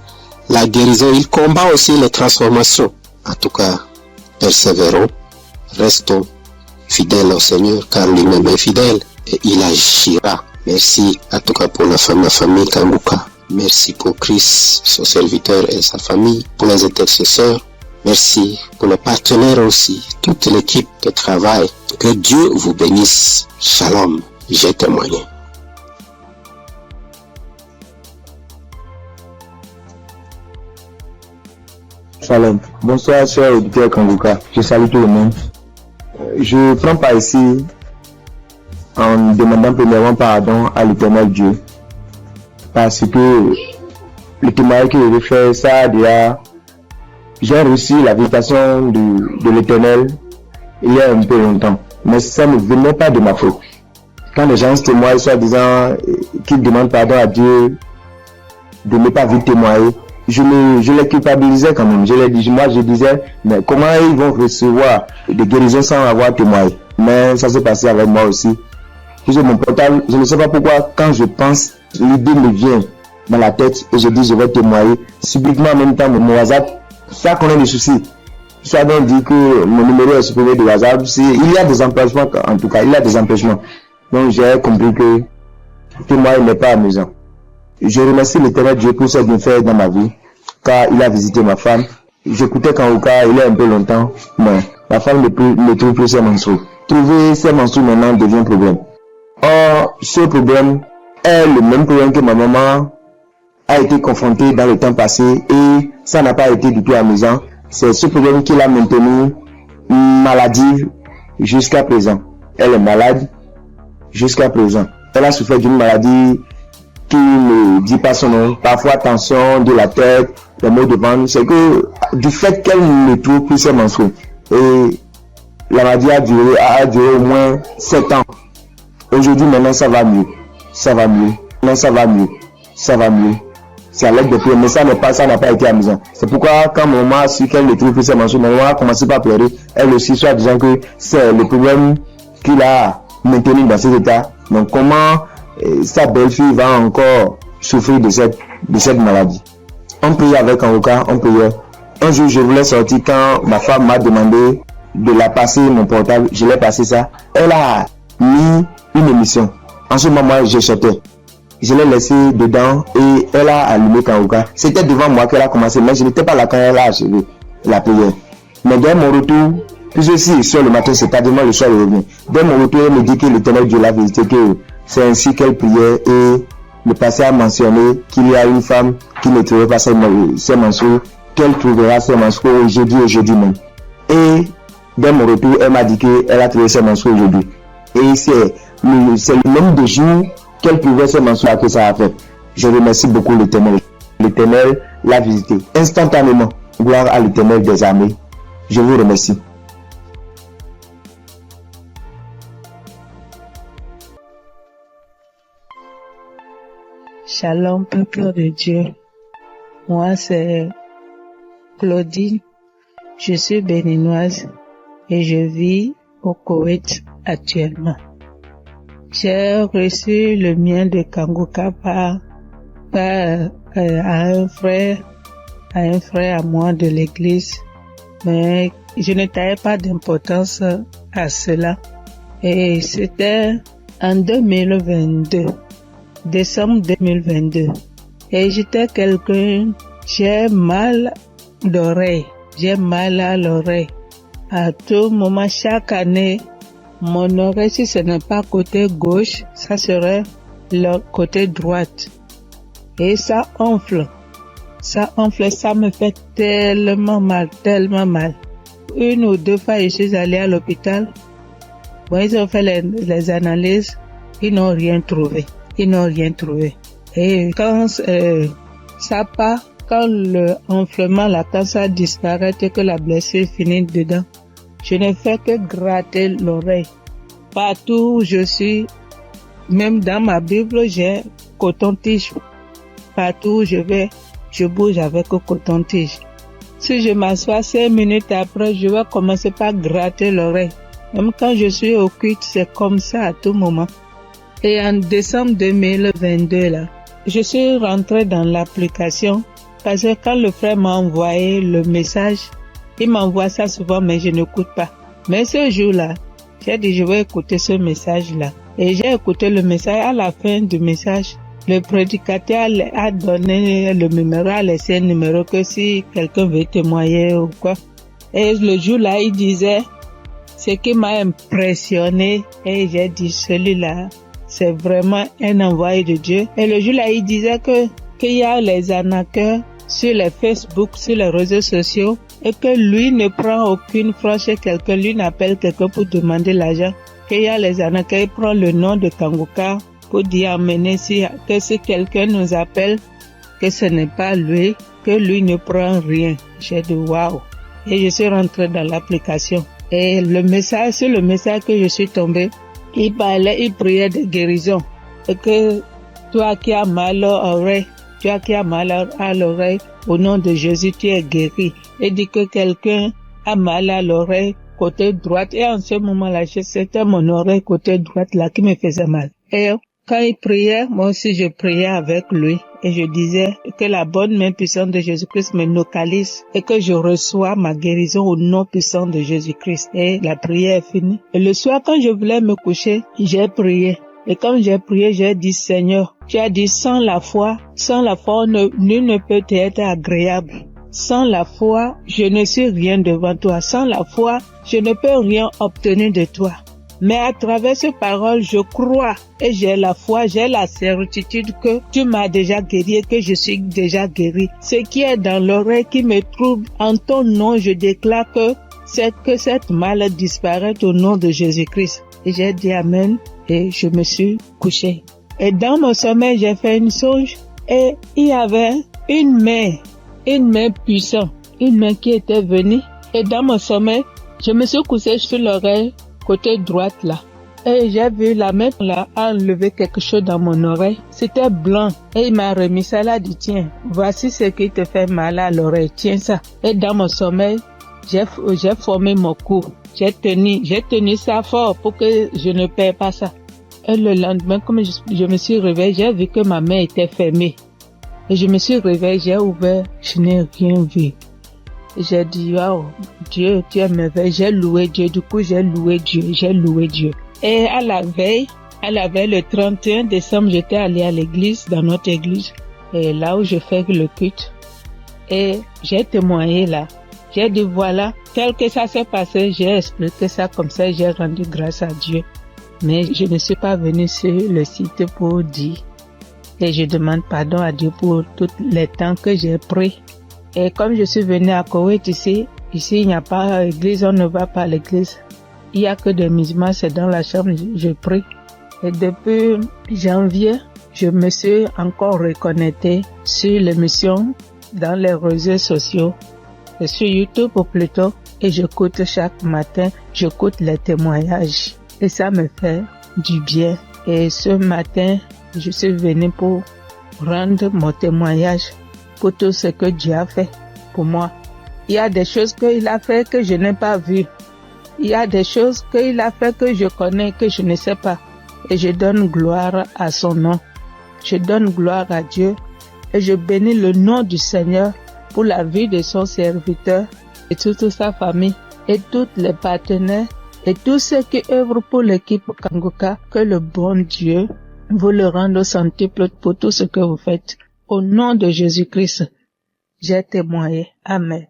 la guérison, il combat aussi les transformations. En tout cas, persévérons, restons fidèles au Seigneur, car lui-même est fidèle et il agira. Merci en tout cas pour la famille Kanguka. Merci pour Christ, son serviteur et sa famille, pour les intercesseurs. Merci pour les partenaires aussi, toute l'équipe de travail. Que Dieu vous bénisse. Shalom, j'ai témoigné. Shalom. Bonsoir, cher auditeur Kangoka. Je salue tout le monde. Je prends part ici en demandant premièrement pardon à l'Éternel Dieu. Parce que le témoignage que je vais faire, ça déjà, j'ai reçu la visitation de l'Éternel il y a un peu longtemps. Mais ça ne venait pas de ma faute. Quand les gens se témoignent, soit disant qu'ils demandent pardon à Dieu de ne pas vite témoigner, je les culpabilisais quand même. Je disais, mais comment ils vont recevoir des guérisons sans avoir témoigné? Mais ça s'est passé avec moi aussi. J'ai mon portable, je ne sais pas pourquoi, quand je pense, l'idée me vient dans la tête et je dis je vais témoigner. Subitement en même temps, mon WhatsApp, ça connaît des soucis. Soit donc dit que mon numéro est supprimé de WhatsApp, il y a des empêchements, en tout cas, il y a des empêchements. Donc j'ai compris que témoigner n'est pas amusant. Je remercie l'Éternel Dieu pour ce qu'il fait dans ma vie, car il a visité ma femme. J'écoutais Kangoka il y a un peu longtemps, mais ma femme ne trouve plus ses menstrues. Trouver ses menstrues maintenant devient un problème. Or, ce problème est le même problème que ma maman a été confrontée dans le temps passé et ça n'a pas été du tout amusant. C'est ce problème qui l'a maintenue maladive jusqu'à présent. Elle est malade jusqu'à présent. Elle a souffert d'une maladie qui ne dit pas son nom. Parfois tension de la tête, les maux de ventre. C'est que du fait qu'elle ne trouve plus ses menstrues. Et la maladie a duré au moins 7 ans. Aujourd'hui, maintenant, ça va mieux. Ça va mieux. Maintenant, ça va mieux. Ça va mieux. C'est à l'aide de prière, mais ça n'a pas été amusant. C'est pourquoi, quand maman a su qu'elle ne trouve plus ses menstrues, maman a commencé par pleurer. Elle aussi, soit disant que c'est le problème qu'il a maintenu dans cet état. Donc, comment sa belle-fille va encore souffrir de cette maladie? On priait avec Kangoka, on priait. Un jour, je voulais sortir quand ma femme m'a demandé de la passer mon portable. Je l'ai passé ça. Elle a mis une émission. En ce moment, je sortais. Je l'ai laissé dedans et elle a allumé Kangoka. C'était devant moi qu'elle a commencé, mais je n'étais pas là quand elle a achevé la prière. Mais dès mon retour, puisque si sur le matin, c'est tardivement le soir, elle revient. Dès mon retour, elle me dit que l'Éternel Dieu l'a visité, que c'est ainsi qu'elle priait et le passé a mentionné qu'il y a une femme qui ne trouvait pas ses menstrues, qu'elle trouvera ses menstrues aujourd'hui même. Et dès mon retour, elle m'a dit qu'elle a trouvé ses menstrues aujourd'hui. Et c'est le même de jour qu'elle trouvait ses menstrues que ça a fait. Je remercie beaucoup l'Éternel. L'Éternel l'a visité instantanément. Gloire à l'Éternel des armées. Je vous remercie. Shalom, peuple de Dieu. Moi, c'est Claudine. Je suis béninoise et je vis au Koweït actuellement. J'ai reçu le mien de Kangoka par un frère à moi de l'église, mais je ne taillais pas d'importance à cela. Et c'était en 2022, décembre 2022. Et j'étais quelqu'un, j'ai mal d'oreille, j'ai mal à l'oreille. À tout moment, chaque année, mon oreille, si ce n'est pas côté gauche, ça serait le côté droite. Et ça enfle. Ça enfle, ça me fait tellement mal, tellement mal. Une ou deux fois, je suis allée à l'hôpital. Bon, ils ont fait les analyses. Ils n'ont rien trouvé. Et quand ça part, quand le enflement, là, quand ça disparaît et que la blessure finit dedans, je ne fais que gratter l'oreille. Partout où je suis, même dans ma Bible, j'ai coton-tige. Partout où je vais, je bouge avec le coton-tige. Si je m'assois 5 minutes après, je vais commencer par gratter l'oreille. Même quand je suis au culte, c'est comme ça à tout moment. Et en décembre 2022, là, je suis rentrée dans l'application parce que quand le frère m'a envoyé le message, il m'envoie ça souvent, mais je n'écoute pas. Mais ce jour-là, j'ai dit, je vais écouter ce message-là. Et j'ai écouté le message. À la fin du message, le prédicateur a donné le numéro, a laissé un numéro que si quelqu'un veut témoigner ou quoi. Et le jour-là, il disait, ce qui m'a impressionné, et j'ai dit, celui-là, c'est vraiment un envoyé de Dieu. Et le jour-là, il disait qu'il y a les arnaqueurs sur les Facebook, sur les réseaux sociaux, et que lui ne prend aucune franche chez quelqu'un, lui n'appelle quelqu'un pour demander l'argent, qu'il y a les arnaqueurs, il prend le nom de Kangoka pour dire amener que si quelqu'un nous appelle, que ce n'est pas lui, que lui ne prend rien. J'ai dit waouh. Et je suis rentrée dans l'application. Et sur le message que je suis tombée, il priait de guérison. Et que toi qui as mal à l'oreille, au nom de Jésus, tu es guéri. Et dit que quelqu'un a mal à l'oreille, côté droite. Et en ce moment-là, c'était mon oreille côté droite là qui me faisait mal. Et quand il priait, moi aussi je priais avec lui. Et je disais que la bonne main puissante de Jésus-Christ me localise et que je reçois ma guérison au nom puissant de Jésus-Christ. Et la prière est finie. Et le soir, quand je voulais me coucher, j'ai prié. Et quand j'ai prié, j'ai dit, Seigneur, tu as dit, sans la foi, nul ne peut être agréable. Sans la foi, je ne suis rien devant toi. Sans la foi, je ne peux rien obtenir de toi. Mais à travers ces paroles, je crois et j'ai la foi, j'ai la certitude que tu m'as déjà guéri et que je suis déjà guéri. Ce qui est dans l'oreille qui me trouble, en ton nom, je déclare que cette maladie disparaît au nom de Jésus-Christ. Et j'ai dit Amen et je me suis couché. Et dans mon sommeil, j'ai fait une songe et il y avait une main puissante, une main qui était venue. Et dans mon sommeil, je me suis couché sur l'oreille côté droite là. Et j'ai vu la main là enlever quelque chose dans mon oreille. C'était blanc. Et il m'a remis ça là, dit tiens, voici ce qui te fait mal à l'oreille, tiens ça. Et dans mon sommeil, j'ai formé mon cou. J'ai tenu ça fort pour que je ne perds pas ça. Et le lendemain, comme je me suis réveillée, j'ai vu que ma main était fermée. Et je me suis réveillée, j'ai ouvert, je n'ai rien vu. J'ai dit, wow, Dieu, tu es merveilleux. J'ai loué Dieu. Du coup, j'ai loué Dieu. Et à la veille, le 31 décembre, j'étais allée à l'église, dans notre église, et là où je fais le culte. Et j'ai témoigné là. J'ai dit, voilà, tel que ça s'est passé, j'ai expliqué ça comme ça, j'ai rendu grâce à Dieu. Mais je ne suis pas venue sur le site pour dire. Et je demande pardon à Dieu pour tous les temps que j'ai pris. Et comme je suis venue à Koweït ici il n'y a pas d'église, on ne va pas à l'église. Il n'y a que des musulmans, c'est dans la chambre, je prie. Et depuis janvier, je me suis encore reconnectée sur l'émission dans les réseaux sociaux, et sur YouTube plutôt, et j'écoute chaque matin, j'écoute les témoignages. Et ça me fait du bien. Et ce matin, je suis venue pour rendre mon témoignage pour tout ce que Dieu a fait pour moi. Il y a des choses qu'il a fait que je n'ai pas vues. Il y a des choses qu'il a fait que je connais, que je ne sais pas. Et je donne gloire à son nom. Je donne gloire à Dieu. Et je bénis le nom du Seigneur pour la vie de son serviteur et toute sa famille et tous les partenaires et tous ceux qui œuvrent pour l'équipe Kangoka. Que le bon Dieu vous le rende au centuple pour tout ce que vous faites. Au nom de Jésus-Christ, j'ai témoigné. Amen.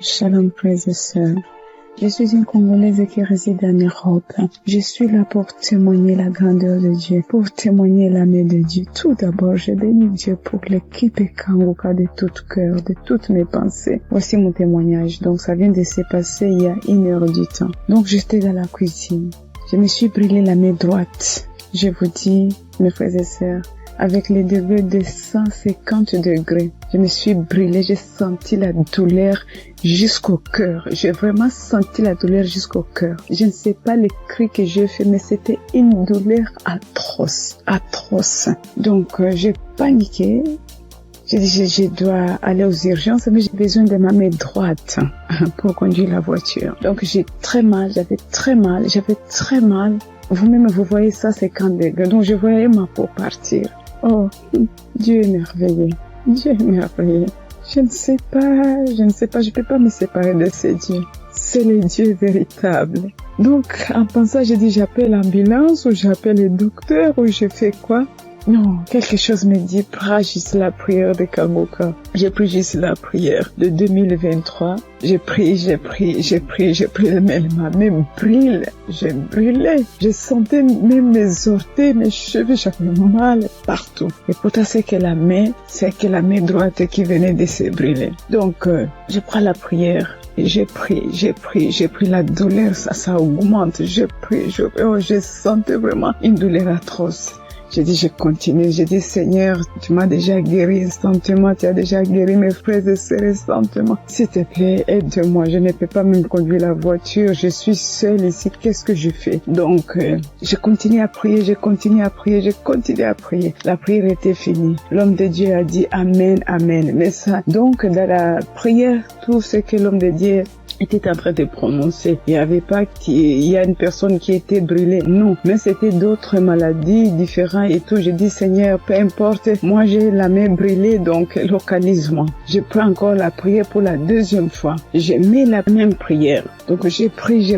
Shalom, frères et sœurs. Je suis une Congolaise qui réside en Europe. Je suis là pour témoigner la grandeur de Dieu, pour témoigner la main de Dieu. Tout d'abord, je bénis Dieu pour l'équipe Kangoka de tout cœur, de toutes mes pensées. Voici mon témoignage. Donc, ça vient de se passer il y a 1 heure du temps. Donc, j'étais dans la cuisine. Je me suis brûlé la main droite. Je vous dis, mes frères et sœurs, avec les degrés de 150 degrés, je me suis brûlée, j'ai senti la douleur jusqu'au cœur. J'ai vraiment senti la douleur jusqu'au cœur. Je ne sais pas les cris que j'ai fait, mais c'était une douleur atroce. Donc, j'ai paniqué. J'ai dit, je dois aller aux urgences, mais j'ai besoin de ma main droite pour conduire la voiture. Donc, j'avais très mal. Vous-même, vous voyez ça, 50 degrés. Donc, je voyais ma peau partir. Oh, Dieu est merveilleux. Je ne sais pas, je peux pas me séparer de ce Dieu. C'est le Dieu véritable. Donc, en pensant, j'ai dit, j'appelle l'ambulance ou j'appelle le docteur ou je fais quoi? Non, quelque chose me dit, prie juste la prière de Kangoka. J'ai pris juste la prière de 2023. J'ai pris, mais ma main brûle. J'ai brûlé. Je sentais même mes orteils, mes cheveux, j'avais mal partout. Et pourtant, c'est que la main droite qui venait de se brûler. Donc, je prends la prière. J'ai pris la douleur, ça augmente. Je sentais vraiment une douleur atroce. J'ai dit, je continue. J'ai dit, Seigneur, tu m'as déjà guéri instantanément. Tu as déjà guéri mes frères et sœurs instantanément. S'il te plaît, aide-moi. Je ne peux pas même conduire la voiture. Je suis seule ici. Qu'est-ce que je fais? Donc, je continue à prier. La prière était finie. L'homme de Dieu a dit Amen, Amen. Mais ça, donc, dans la prière, tout ce que l'homme de Dieu était en train de prononcer. Il n'y avait pas il y a une personne qui était brûlée. Non. Mais c'était d'autres maladies différentes et tout. J'ai dit, Seigneur, peu importe. Moi, j'ai la main brûlée, donc localise-moi. Je prends encore la prière pour la deuxième fois. Je mets la même prière. Donc, j'ai pris.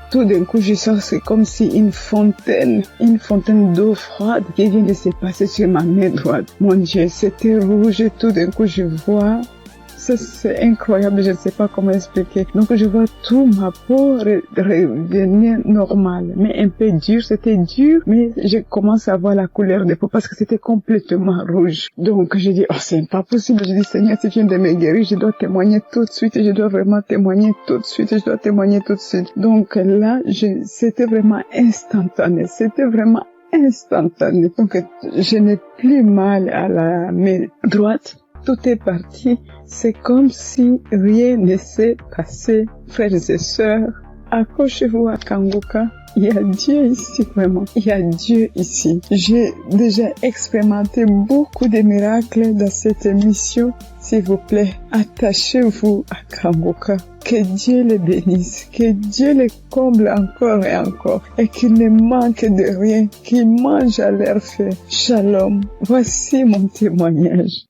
Tout d'un coup, je sens, c'est comme si une fontaine d'eau froide qui vient de se passer sur ma main droite. Mon Dieu, c'était rouge. Tout d'un coup, je vois. C'est incroyable, je ne sais pas comment expliquer. Donc je vois tout ma peau revenir normale, mais un peu dur, c'était dur, mais je commence à voir la couleur des peaux parce que c'était complètement rouge. Donc je dis, oh c'est pas possible, je dis Seigneur, si tu viens de me guérir, je dois témoigner tout de suite, je dois témoigner tout de suite. Donc là, c'était vraiment instantané, Donc je n'ai plus mal à la main droite. Tout est parti. C'est comme si rien ne s'est passé. Frères et sœurs, accrochez-vous à Kangoka. Il y a Dieu ici, vraiment. Il y a Dieu ici. J'ai déjà expérimenté beaucoup de miracles dans cette émission. S'il vous plaît, attachez-vous à Kangoka. Que Dieu le bénisse, que Dieu le comble encore et encore, et qu'il ne manque de rien, qu'il mange à l'air fait. Shalom. Voici mon témoignage.